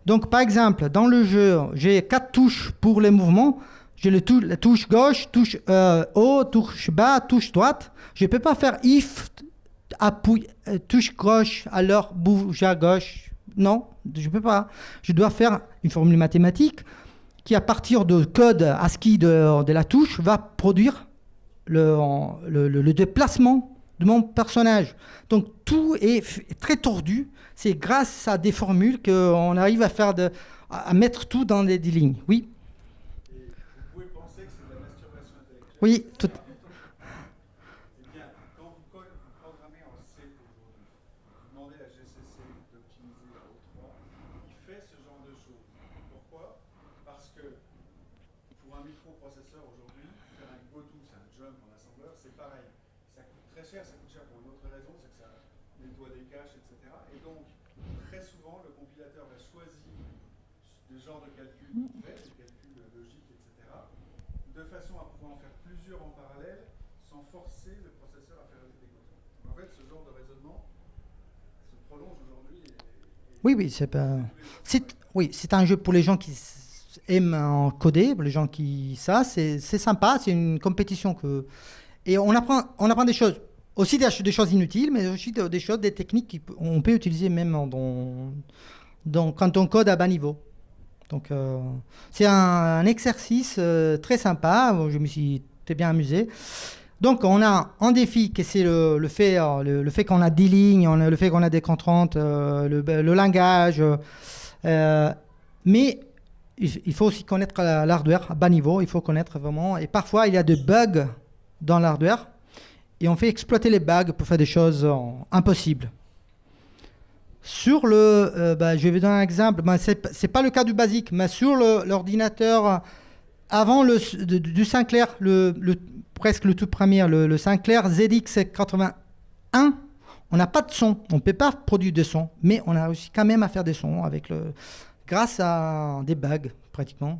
Donc, par exemple, dans le jeu, j'ai 4 touches pour les mouvements. J'ai la touche gauche, touche haut, touche bas, touche droite. Je ne peux pas faire if, appuie, touche gauche, alors bouge à gauche. Non, je ne peux pas. Je dois faire une formule mathématique qui, à partir de code ASCII de la touche, va produire le déplacement de mon personnage. Donc tout est très tordu. C'est grâce à des formules qu'on arrive à à mettre tout dans des lignes. Oui. Et vous pouvez penser que c'est de la masturbation intellectuelle. Oui, tout. Eh bien, quand vous programmez en C aujourd'hui, vous demandez à GCC d'optimiser la O3, il fait ce genre de choses. Pourquoi? Parce que pour un microprocesseur aujourd'hui, faire un go-to, c'est un jump en assembleur, c'est pareil. Ça coûte très cher, ça coûte cher pour une autre raison, c'est que ça nettoie des caches, etc. Et donc, très souvent, le compilateur va choisir des genres de calculs qu'il fait, des calculs logiques, etc., de façon à pouvoir en faire plusieurs en parallèle, sans forcer le processeur à faire des go-to. En fait, ce genre de raisonnement se prolonge aujourd'hui. Oui, oui, oui, c'est un jeu pour les gens qui aiment en coder, pour les gens qui c'est sympa, c'est une compétition et on apprend des choses, aussi des choses inutiles, mais aussi des choses, des techniques qu'on peut utiliser même quand on code à bas niveau. Donc c'est un exercice très sympa, je me suis très bien amusé. Donc on a un défi que c'est le fait qu'on a des lignes, le fait qu'on a des contraintes, le langage, mais il faut aussi connaître l'hardware à bas niveau, il faut connaître vraiment, et parfois il y a des bugs dans l'hardware, et on fait exploiter les bugs pour faire des choses impossibles. Sur je vais donner un exemple, c'est pas le cas du basique, mais sur l'ordinateur avant du Sinclair, presque le tout premier, le Sinclair ZX81, on n'a pas de son, on ne peut pas produire de son, mais on a réussi quand même à faire des sons grâce à des bugs pratiquement.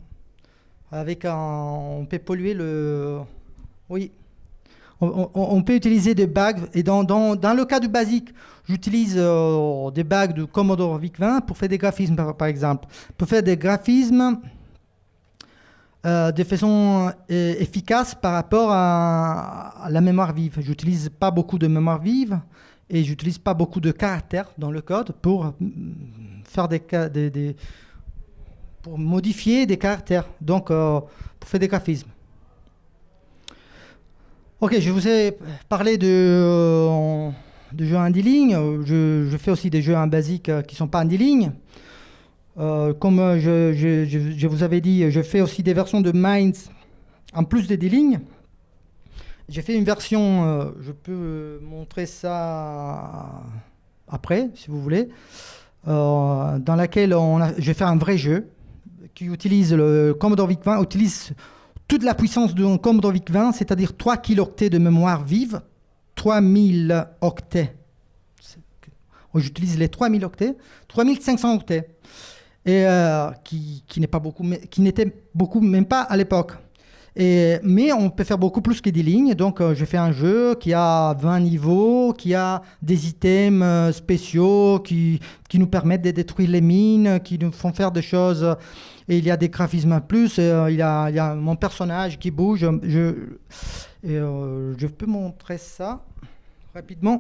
On peut polluer oui. On peut utiliser des bagues, et dans le cas du basique, j'utilise des bagues de Commodore VIC-20 pour faire des graphismes, par exemple. Pour faire des graphismes de façon efficace par rapport à la mémoire vive. J'utilise pas beaucoup de mémoire vive et j'utilise pas beaucoup de caractères dans le code pour faire pour modifier des caractères, donc pour faire des graphismes. Ok, je vous ai parlé de jeux en D-Ling. Je fais aussi des jeux en basique qui ne sont pas en D-Ling. Comme je vous avais dit, je fais aussi des versions de Minds en plus des D-Ling. J'ai fait une version, je peux montrer ça après, si vous voulez, dans laquelle je vais faire un vrai jeu qui utilise le Commodore VIC-20, utilise toute la puissance d'un Commodore VIC-20, c'est-à-dire 3 kilooctets de mémoire vive, 3000 octets. J'utilise les 3000 octets, 3500 octets, et qui n'était beaucoup, même pas à l'époque. Mais on peut faire beaucoup plus que des lignes, donc je fais un jeu qui a 20 niveaux, qui a des items spéciaux qui nous permettent de détruire les mines, qui nous font faire des choses. Et il y a des graphismes en plus, il y a mon personnage qui bouge. Je peux montrer ça rapidement.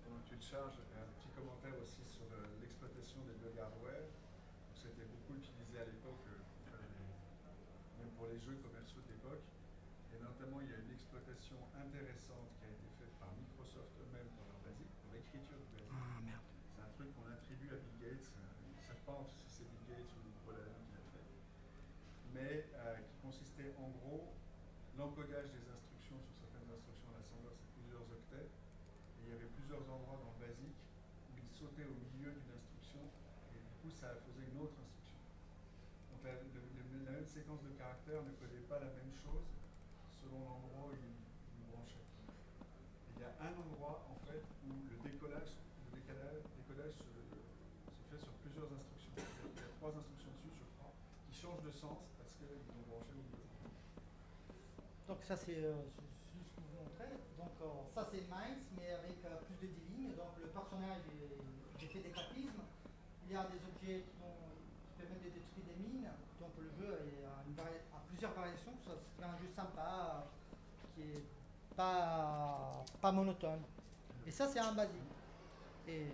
Pendant que tu le charges, un petit commentaire aussi sur l'exploitation des bugs hardware. C'était beaucoup utilisé à l'époque, même pour les jeux commerciaux de l'époque. Et notamment, il y a une exploitation intéressante qui a été faite par Microsoft eux-mêmes pour leur basique, pour l'écriture du basique. Ah, merde. C'est un truc qu'on attribue à Bill Gates. Ils ne savent pas si c'est Bill Gates ou Nicolas Allen qui l'a fait. Mais qui consistait en gros l'encodage des instructions sur certaines instructions à l'assembleur, c'est plusieurs octets. Et il y avait plusieurs endroits dans le basique où il sautait au milieu d'une instruction et du coup ça faisait une autre instruction. Donc la même séquence de caractères ne codait pas la même chose selon l'endroit où il branchait. Il y a un endroit en fait où le décollage se fait sur plusieurs instructions. Il y a 3 instructions dessus, je crois, qui changent de sens parce qu'ils ont branché au milieu. Donc ça c'est ce que vous montrez. Donc ça c'est Minds, mais avec plus de 10 lignes. Donc le personnage, j'ai fait des graphismes. Il y a des objets qui permettent de détruire des mines. Donc le jeu a plusieurs variations. C'est un jeu sympa qui est pas monotone. Et ça c'est un basique. Et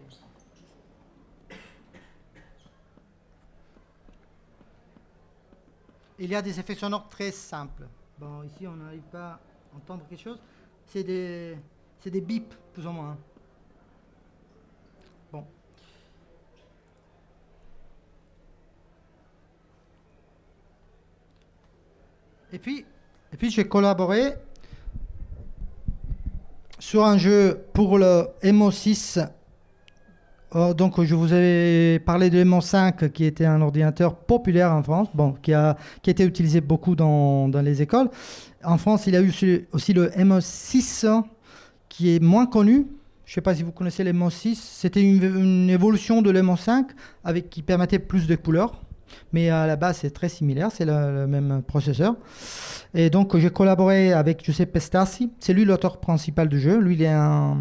il y a des effets sonores très simples. Bon, ici, on n'arrive pas à entendre quelque chose. C'est des bips, plus ou moins. Bon. Et puis j'ai collaboré sur un jeu pour le MO6. Donc, je vous ai parlé de MO5, qui était un ordinateur populaire en France, bon, qui a été utilisé beaucoup dans les écoles. En France, il y a eu aussi le MO6, qui est moins connu. Je ne sais pas si vous connaissez le MO6. C'était une évolution de l'MO5 qui permettait plus de couleurs. Mais à la base, c'est très similaire, c'est le même processeur. Et donc, j'ai collaboré avec Giuseppe Stassi. C'est lui l'auteur principal du jeu. Lui, il est un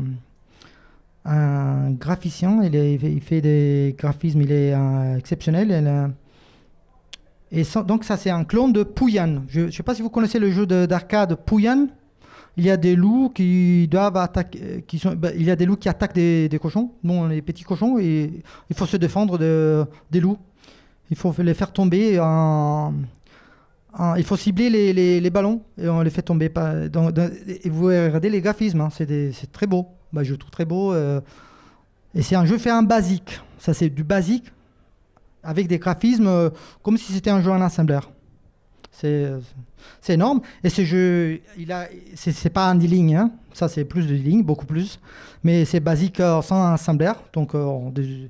graphicien. Il fait des graphismes, il est exceptionnel. Donc, ça, c'est un clone de Pouyan. Je ne sais pas si vous connaissez le jeu d'arcade Pouyan. Il y a des loups qui doivent attaquer. Il y a des loups qui attaquent des cochons, non les petits cochons, et il faut se défendre des loups. Il faut les faire tomber il faut cibler les ballons et on les fait tomber. Et vous regardez les graphismes, hein, c'est très beau. Bah, je trouve très beau. Et c'est un jeu fait en basique. Ça, c'est du basique avec des graphismes comme si c'était un jeu en assembleur. C'est énorme. Et ce jeu, c'est pas un D-Ling, hein. Ça, c'est plus de D-Ling, beaucoup plus. Mais c'est basique sans assembleur. Donc, ce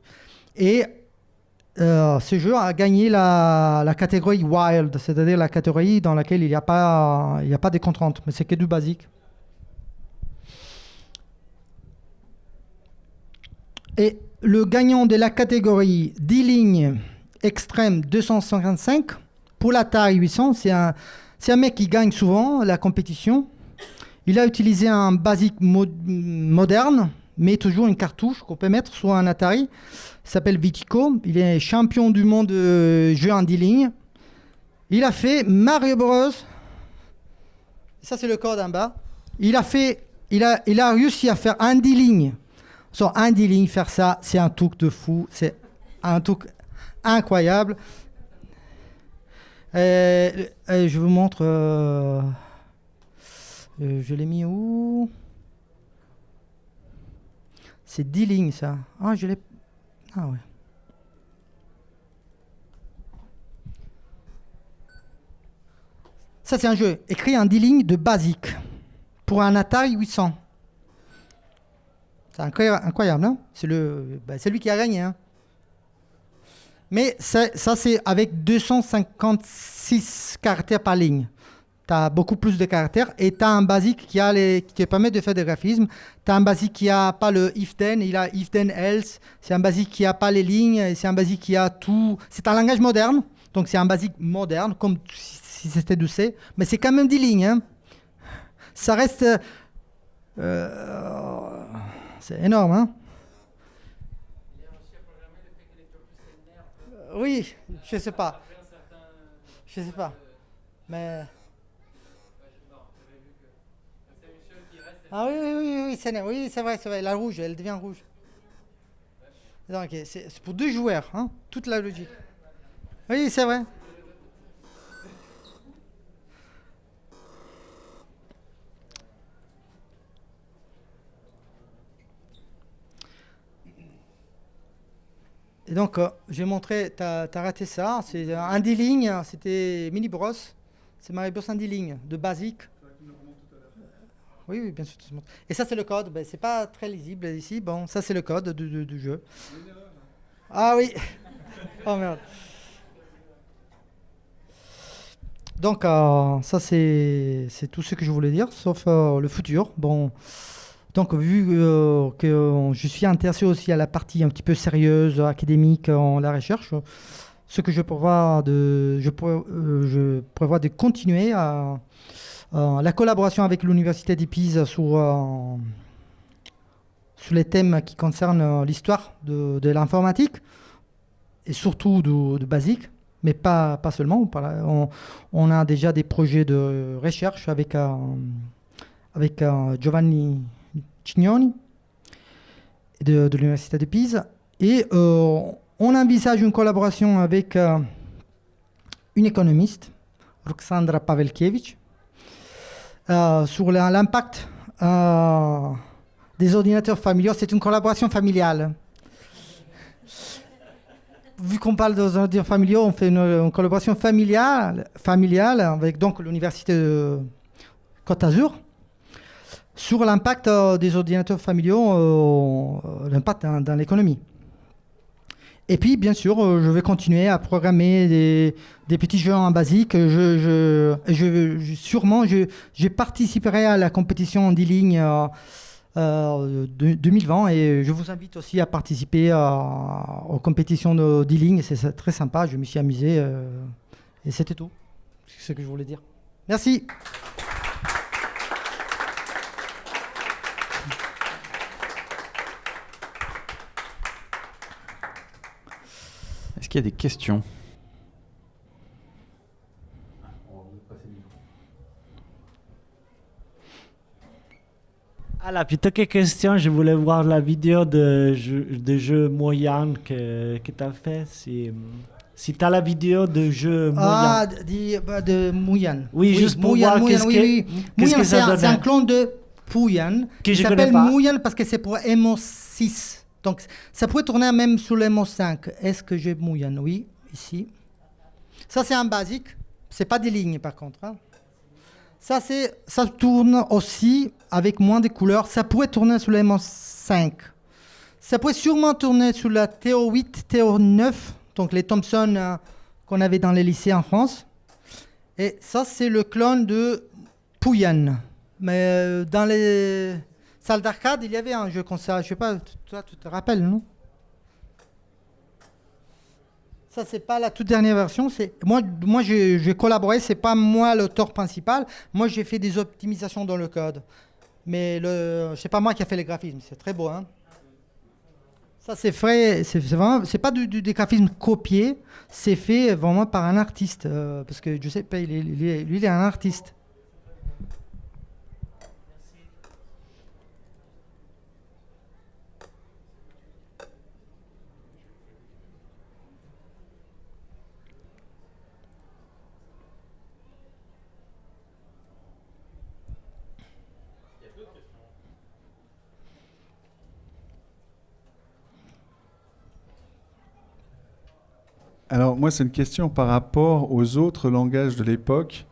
jeu a gagné la catégorie Wild, c'est-à-dire la catégorie dans laquelle il n'y a pas de contraintes, mais c'est que du basique. Et le gagnant de la catégorie D-Ling Extreme 255 pour l'Atari 800, c'est un mec qui gagne souvent la compétition. Il a utilisé un basique moderne, mais toujours une cartouche qu'on peut mettre sur un Atari. Il s'appelle Vitico. Il est champion du monde de jeu en D-Ling. Il a fait Mario Bros. Ça, c'est le code en bas. Il a réussi à faire un D-Ling. Sur un D-Ling, faire ça, c'est un truc de fou. C'est un truc incroyable. Je vous montre. Je l'ai mis où? C'est D-Ling, ça. Ah, je l'ai. Ah ouais. Ça, c'est un jeu écrit en D-Ling de basique pour un Atari 800. C'est incroyable, hein? C'est lui qui a gagné, hein? Mais ça, c'est avec 256 caractères par ligne. Tu as beaucoup plus de caractères et tu as un basique qui te permet de faire des graphismes. Tu as un basique qui n'a pas le if-then, il a if-then else. C'est un basique qui n'a pas les lignes, c'est un basique qui a tout. C'est un langage moderne, donc c'est un basique moderne, comme si c'était du C, mais c'est quand même des lignes, hein. Ça reste. C'est énorme, hein. Oui, je sais pas. Je sais pas. Mais. Ah oui, c'est vrai, la rouge, elle devient rouge. Donc, c'est pour 2 joueurs, hein, toute la logique. Oui, c'est vrai. Et donc, j'ai montré, t'as raté ça, c'est un D-Ling, c'était Mini Bros. C'est Mario Bros un D-Ling, de basique. Oui, bien sûr. Et ça, c'est le code. C'est pas très lisible ici. Bon, ça, c'est le code du jeu. Ah oui. Oh merde. Donc, ça, c'est tout ce que je voulais dire, sauf le futur. Bon, donc, vu que je suis intéressé aussi à la partie un petit peu sérieuse, académique, en la recherche, ce que je prévois de continuer à la collaboration avec l'Université de Pise sur les thèmes qui concernent l'histoire de l'informatique et surtout de basique, mais pas seulement. On a déjà des projets de recherche avec Giovanni Cignoni. de l'Université de Pise. Et on envisage une collaboration avec une économiste, Ruxandra Pavelkiewicz, sur l'impact des ordinateurs familiaux. C'est une collaboration familiale. Vu qu'on parle d'ordinateurs familiaux, on fait une collaboration familiale avec donc l'Université de Côte d'Azur sur l'impact des ordinateurs familiaux, l'impact dans l'économie. Et puis, bien sûr, je vais continuer à programmer des petits jeux en basique. Sûrement, je participerai à la compétition D-Ligne 2020 et je vous invite aussi à participer aux compétitions de D-Ligne. C'est très sympa, je me suis amusé et c'était tout. C'est ce que je voulais dire. Merci. Est-ce qu'il y a des questions? Alors, plutôt que question, je voulais voir la vidéo de jeu Moyan que tu as fait. Si tu as la vidéo de jeu Moyan. Ah, de Mouyan. Oui, juste pour Mouyan, voir qu'est-ce Mouyan, que ça donne. c'est un clone de Pouyan. Que je Il connais s'appelle pas. Mouyan parce que c'est pour MO6. Donc, ça pourrait tourner même sur le MO5. Est-ce que j'ai Mouyan? Oui, ici. Ça, c'est un basique. C'est pas des lignes, par contre. Hein. Ça tourne aussi avec moins de couleurs. Ça pourrait tourner sur le MO5. Ça pourrait sûrement tourner sur la TO8, TO9, donc les Thomson qu'on avait dans les lycées en France. Et ça, c'est le clone de Pouyan. Mais dans les salles d'arcade, il y avait un jeu comme ça. Je sais pas, toi, tu te rappelles, non? Ça, c'est pas la toute dernière version. Moi, j'ai collaboré. C'est pas moi l'auteur principal. Moi, j'ai fait des optimisations dans le code. Mais c'est pas moi qui a fait les graphismes. C'est très beau, hein. Ça, c'est fait. C'est pas des graphismes copiés. C'est fait vraiment par un artiste. Parce que je sais pas, lui, il est un artiste. Alors, moi, c'est une question par rapport aux autres langages de l'époque,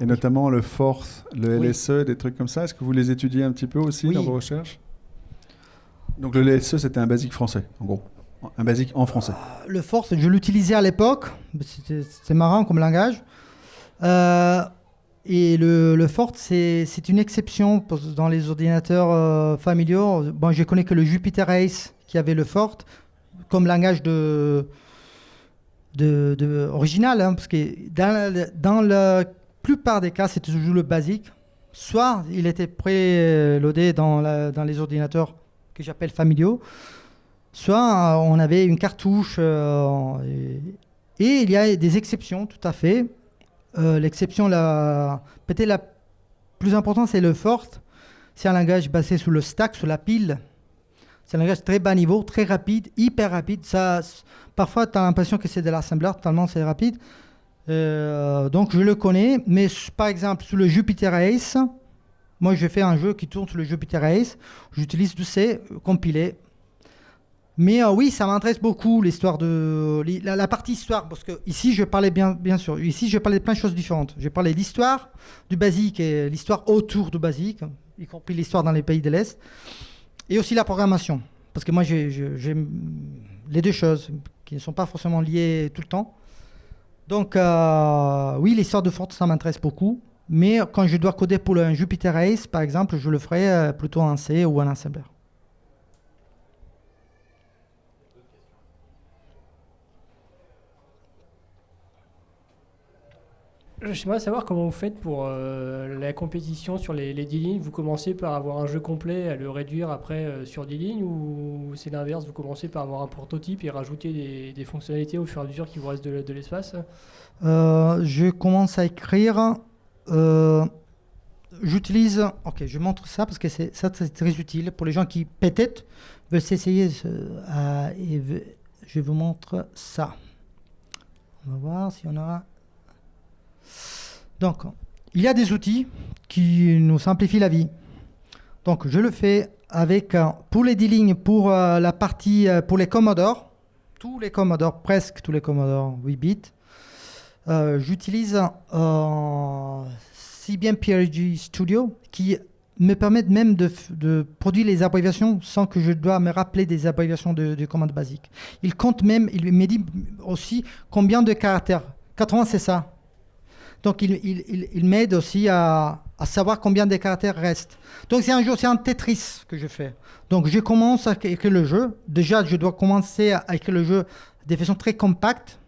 et notamment le Forth, le LSE, des trucs comme ça. Est-ce que vous les étudiez un petit peu aussi dans vos recherches? Donc, le LSE, c'était un basique français, en gros. Un basique en français. Le Forth, je l'utilisais à l'époque. C'était marrant comme langage. Et le Forth, c'est une exception dans les ordinateurs familiaux. Bon, je connais que le Jupyter Ace qui avait le Forth comme langage original, hein, parce que dans la plupart des cas, c'était toujours le basique. Soit il était préloadé dans les ordinateurs que j'appelle familiaux, soit on avait une cartouche. Et il y a des exceptions, tout à fait. L'exception, peut-être la plus importante, c'est le Forth. C'est un langage basé sur le stack, sur la pile. C'est un langage très bas niveau, très rapide, hyper rapide. Parfois, tu as l'impression que c'est de l'assembleur, tellement c'est rapide. Donc, je le connais. Mais par exemple, sur le Jupyter Ace, moi, je fais un jeu qui tourne sur le Jupyter Ace. J'utilise du C compilé. Mais oui, ça m'intéresse beaucoup, l'histoire la partie histoire. Parce que ici, je parlais bien sûr. Ici, je parlais de plein de choses différentes. J'ai parlé de l'histoire du basique et l'histoire autour du basique, y compris l'histoire dans les pays de l'Est. Et aussi la programmation, parce que moi j'aime les deux choses qui ne sont pas forcément liées tout le temps. Donc oui, l'histoire de Forth, ça m'intéresse beaucoup, mais quand je dois coder pour un Jupyter Ace, par exemple, je le ferai plutôt en C ou en assembler. J'aimerais savoir comment vous faites pour la compétition sur les 10 lignes. Vous commencez par avoir un jeu complet, à le réduire après sur 10 lignes, ou c'est l'inverse, vous commencez par avoir un prototype et rajouter des fonctionnalités au fur et à mesure qu'il vous reste de l'espace? Je commence à écrire. J'utilise. Ok, je montre ça parce que c'est très utile pour les gens qui peut-être veulent s'essayer, je vous montre ça. On va voir si on aura... Donc, il y a des outils qui nous simplifient la vie. Donc, je le fais avec, pour les D-Link, pour la partie, pour les Commodore, tous les Commodore, presque tous les Commodore 8 bits, j'utilise CBM PRG Studio qui me permettent même de produire les abréviations sans que je dois me rappeler des abréviations de commandes basiques. Il compte même, il me dit aussi combien de caractères. 80, c'est ça. Donc, il m'aide aussi à savoir combien de caractères restent. Donc, c'est un Tetris que je fais. Donc, je commence à écrire le jeu. Déjà, je dois commencer à écrire le jeu de façon très compacte.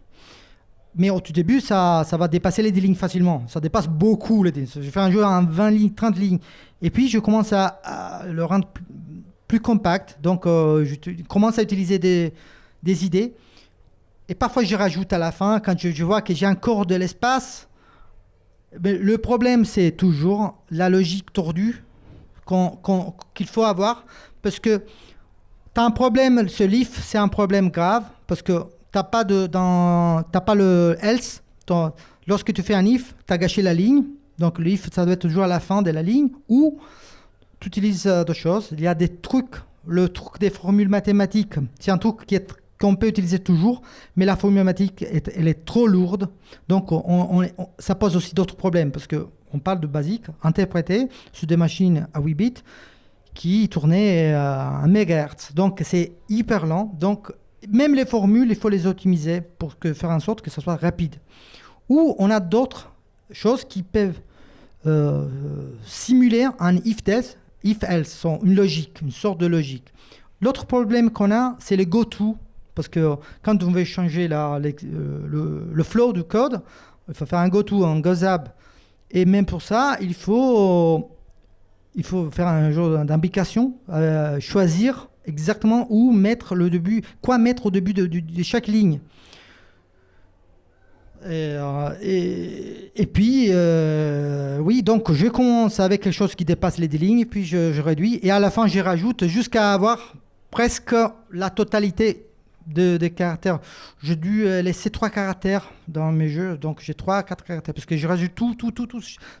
Mais au tout début, ça va dépasser les 10 lignes facilement. Ça dépasse beaucoup les 10. Je fais un jeu en 20 lignes, 30 lignes. Et puis, je commence à le rendre plus compact. Donc, je commence à utiliser des idées. Et parfois, je rajoute à la fin, quand je vois que j'ai encore de l'espace. Mais le problème, c'est toujours la logique tordue qu'il faut avoir. Parce que tu as un problème, ce if, c'est un problème grave. Parce que tu n'as pas le else. Lorsque tu fais un if, tu as gâché la ligne. Donc le if, ça doit être toujours à la fin de la ligne. Ou tu utilises d'autres choses. Il y a des trucs. Le truc des formules mathématiques, c'est un truc qu'on peut utiliser toujours, mais la formule mathématique, elle est trop lourde. Donc, ça pose aussi d'autres problèmes, parce qu'on parle de basique, interprété sur des machines à 8 bits qui tournaient à 1 MHz. Donc, c'est hyper lent. Donc, même les formules, il faut les optimiser pour faire en sorte que ça soit rapide. Ou on a d'autres choses qui peuvent simuler un if-else, une logique, une sorte de logique. L'autre problème qu'on a, c'est le goto. Parce que quand on veut changer le flow du code, il faut faire un goto, un gozab. Et même pour ça, il faut faire un genre d'implication, choisir exactement où mettre le début, quoi mettre au début de chaque ligne. Et puis, oui, donc je commence avec quelque chose qui dépasse les 10 lignes, puis je réduis, et à la fin, je rajoute jusqu'à avoir presque la totalité des caractères. J'ai dû laisser 3 caractères dans mes jeux, donc j'ai 3-4 caractères, parce que je rajoute tout,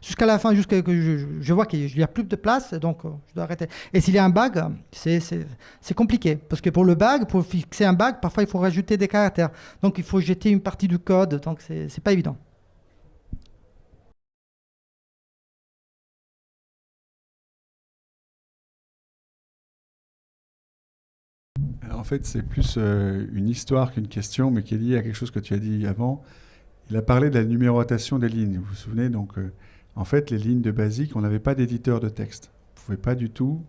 jusqu'à la fin, jusqu'à que je vois qu'il n'y a plus de place, donc je dois arrêter. Et s'il y a un bug, c'est compliqué, parce que pour le bug, pour fixer un bug, parfois il faut rajouter des caractères, donc il faut jeter une partie du code, donc c'est pas évident. Alors, en fait, c'est plus une histoire qu'une question, mais qui est liée à quelque chose que tu as dit avant. Il a parlé de la numérotation des lignes. Vous vous souvenez, donc, en fait, les lignes de basique, on n'avait pas d'éditeur de texte. On ne pouvait pas du tout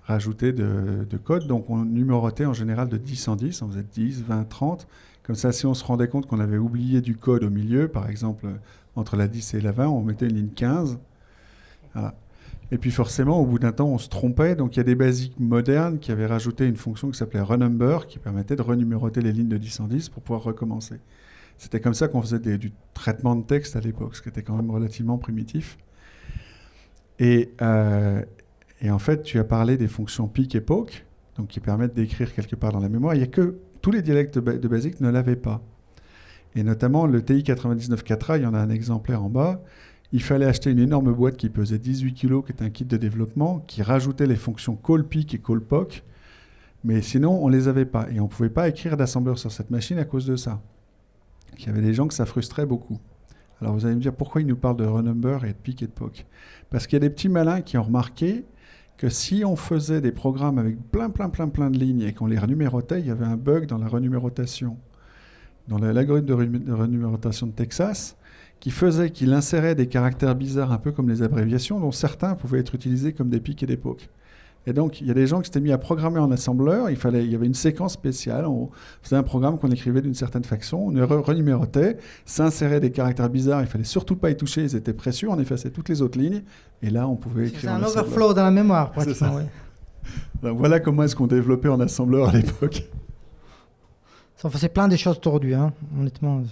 rajouter de code. Donc, on numérotait en général de 10 en 10. On faisait 10, 20, 30. Comme ça, si on se rendait compte qu'on avait oublié du code au milieu, par exemple, entre la 10 et la 20, on mettait une ligne 15. Voilà. Et puis forcément, au bout d'un temps, on se trompait. Donc il y a des basiques modernes qui avaient rajouté une fonction qui s'appelait renumber, qui permettait de renuméroter les lignes de 10 en 10 pour pouvoir recommencer. C'était comme ça qu'on faisait du traitement de texte à l'époque, ce qui était quand même relativement primitif. Et en fait, tu as parlé des fonctions pick et poke, donc qui permettent d'écrire quelque part dans la mémoire. Il n'y a que tous les dialectes de basique ne l'avaient pas. Et notamment le TI 99-4A, il y en a un exemplaire en bas. Il fallait acheter une énorme boîte qui pesait 18 kg, qui était un kit de développement, qui rajoutait les fonctions call-pick et call-poke, mais sinon, on ne les avait pas. Et on ne pouvait pas écrire d'assembleur sur cette machine à cause de ça. Il y avait des gens que ça frustrait beaucoup. Alors vous allez me dire, pourquoi ils nous parlent de renumber et de pick et de poke? Parce qu'il y a des petits malins qui ont remarqué que si on faisait des programmes avec plein de lignes et qu'on les renumérotait, il y avait un bug dans la renumérotation. Dans l'algorithme de renumérotation de Texas, qui faisait qu'il insérait des caractères bizarres, un peu comme les abréviations, dont certains pouvaient être utilisés comme des pics et des pokes. Et donc, il y a des gens qui s'étaient mis à programmer en assembleur. Il y avait une séquence spéciale. On faisait un programme qu'on écrivait d'une certaine façon. On renumérotait, s'insérait des caractères bizarres. Il ne fallait surtout pas y toucher. Ils étaient précieux. On effaçait toutes les autres lignes. Et là, on pouvait écrire en assembleur. C'est un overflow dans la mémoire, pratiquement. Oui. Donc, voilà comment est-ce qu'on développait en assembleur à l'époque. Ça faisait plein de choses tordues, hein, honnêtement.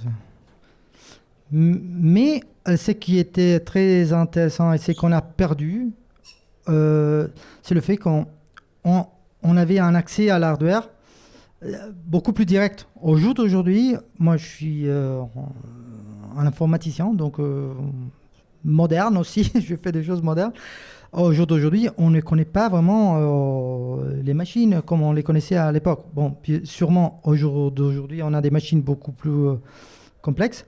Mais ce qui était très intéressant et ce qu'on a perdu, c'est le fait qu'on on avait un accès à l'hardware beaucoup plus direct. Au jour d'aujourd'hui, moi je suis un informaticien, donc moderne aussi, je fais des choses modernes. Au jour d'aujourd'hui, on ne connaît pas vraiment les machines comme on les connaissait à l'époque. Bon, puis sûrement au jour d'aujourd'hui, on a des machines beaucoup plus complexes,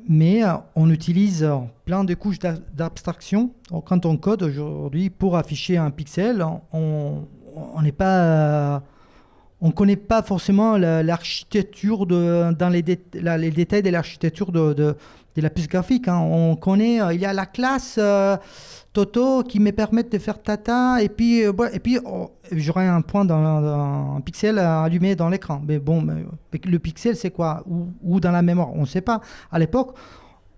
mais on utilise plein de couches d'abstraction. Quand on code aujourd'hui pour afficher un pixel, on n'est pas on ne connaît pas forcément l'architecture dans les détails de l'architecture de la puce graphique. Hein. On connaît, il y a la classe Toto qui me permet de faire tata, et puis j'aurai un point un pixel allumé dans l'écran. Mais bon, mais le pixel c'est quoi, ou dans la mémoire, on ne sait pas. À l'époque,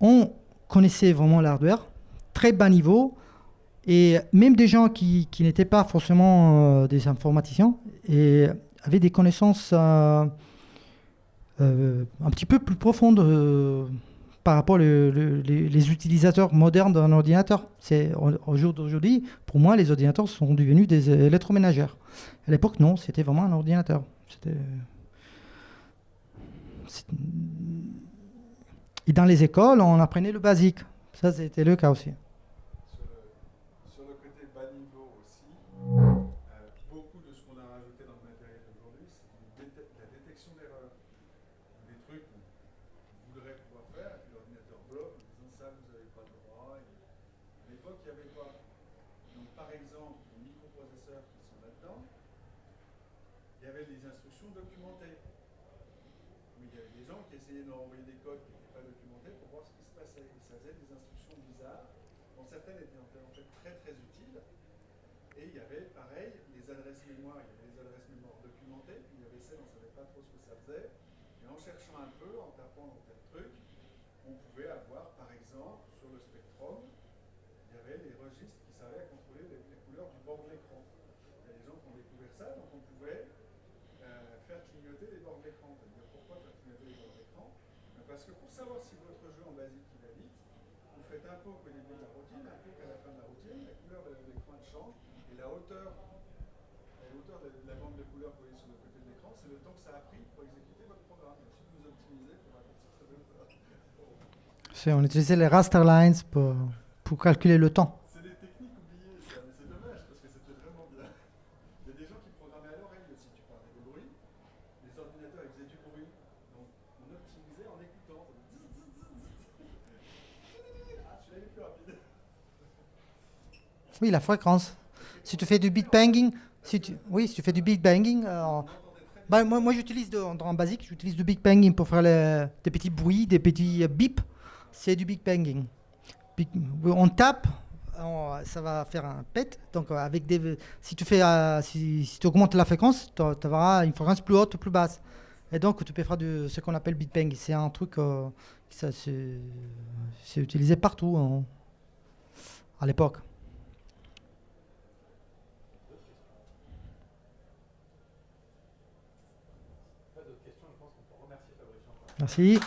on connaissait vraiment l'hardware, très bas niveau. Et même des gens qui n'étaient pas forcément des informaticiens et avaient des connaissances un petit peu plus profondes par rapport les utilisateurs modernes d'un ordinateur. Au jour d'aujourd'hui, pour moi, les ordinateurs sont devenus des électroménagères. À l'époque, non, c'était vraiment un ordinateur. Et dans les écoles, on apprenait le basique. Ça, c'était le cas aussi. Sur le côté bas niveau aussi, beaucoup de ce qu'on a rajouté dans le matériel d'aujourd'hui, c'est la détection d'erreurs. Des trucs qu'on voudrait pouvoir faire, et puis l'ordinateur bloque en disant ça, vous n'avez pas le droit. À l'époque, il y avait quoi? Donc, par exemple, les microprocesseurs qui sont là-dedans, il y avait des instructions documentées. Mais il y avait des gens qui essayaient de renvoyer des codes qui n'étaient pas documentés pour voir ce qui se passait. Et ça faisait des instructions bizarres, dont certaines étaient en fait très très utiles. Et il y avait pareil les adresses mémoire, il y avait les adresses mémoire documentées, puis il y avait celles on ne savait pas trop ce que ça faisait. Et en cherchant un peu, en tapant dans tel truc, on pouvait avoir par exemple sur le Spectrum, il y avait les registres qui servaient à contrôler les couleurs du bord de l'écran. Il y a des gens qui ont découvert ça, donc on pouvait faire clignoter les bords de l'écran. C'est-à-dire pourquoi faire clignoter les bords de l'écran? Parce que pour savoir si votre jeu en basique il va vite, vous faites un peu au début de la routine, un peu à la fin de la routine, la couleur de l'écran change, et la hauteur de la bande de couleurs que vous voyez sur le côté de l'écran, c'est le temps que ça a pris pour exécuter votre programme. Ensuite vous optimisez pour raccourcir ce temps. On utilisait les raster lines pour calculer le temps. C'est des techniques oubliées, ça, mais c'est dommage parce que c'était vraiment bien. Il y a des gens qui programmaient à l'oreille aussi, tu parlais de bruit. Les ordinateurs ils faisaient du bruit, donc on optimisait en écoutant. Ah, celui-là il est plus rapide. Oui, la fréquence. Si tu fais du beat banging, si tu fais du beat banging, moi j'utilise dans Basic, j'utilise du beat banging pour faire des petits bruits, des petits bips. C'est du beat banging. On tape, ça va faire un pet. Donc si tu augmentes la fréquence, tu auras une fréquence plus haute ou plus basse. Et donc tu peux faire ce qu'on appelle beat bang. C'est un truc c'est utilisé partout à l'époque. Merci.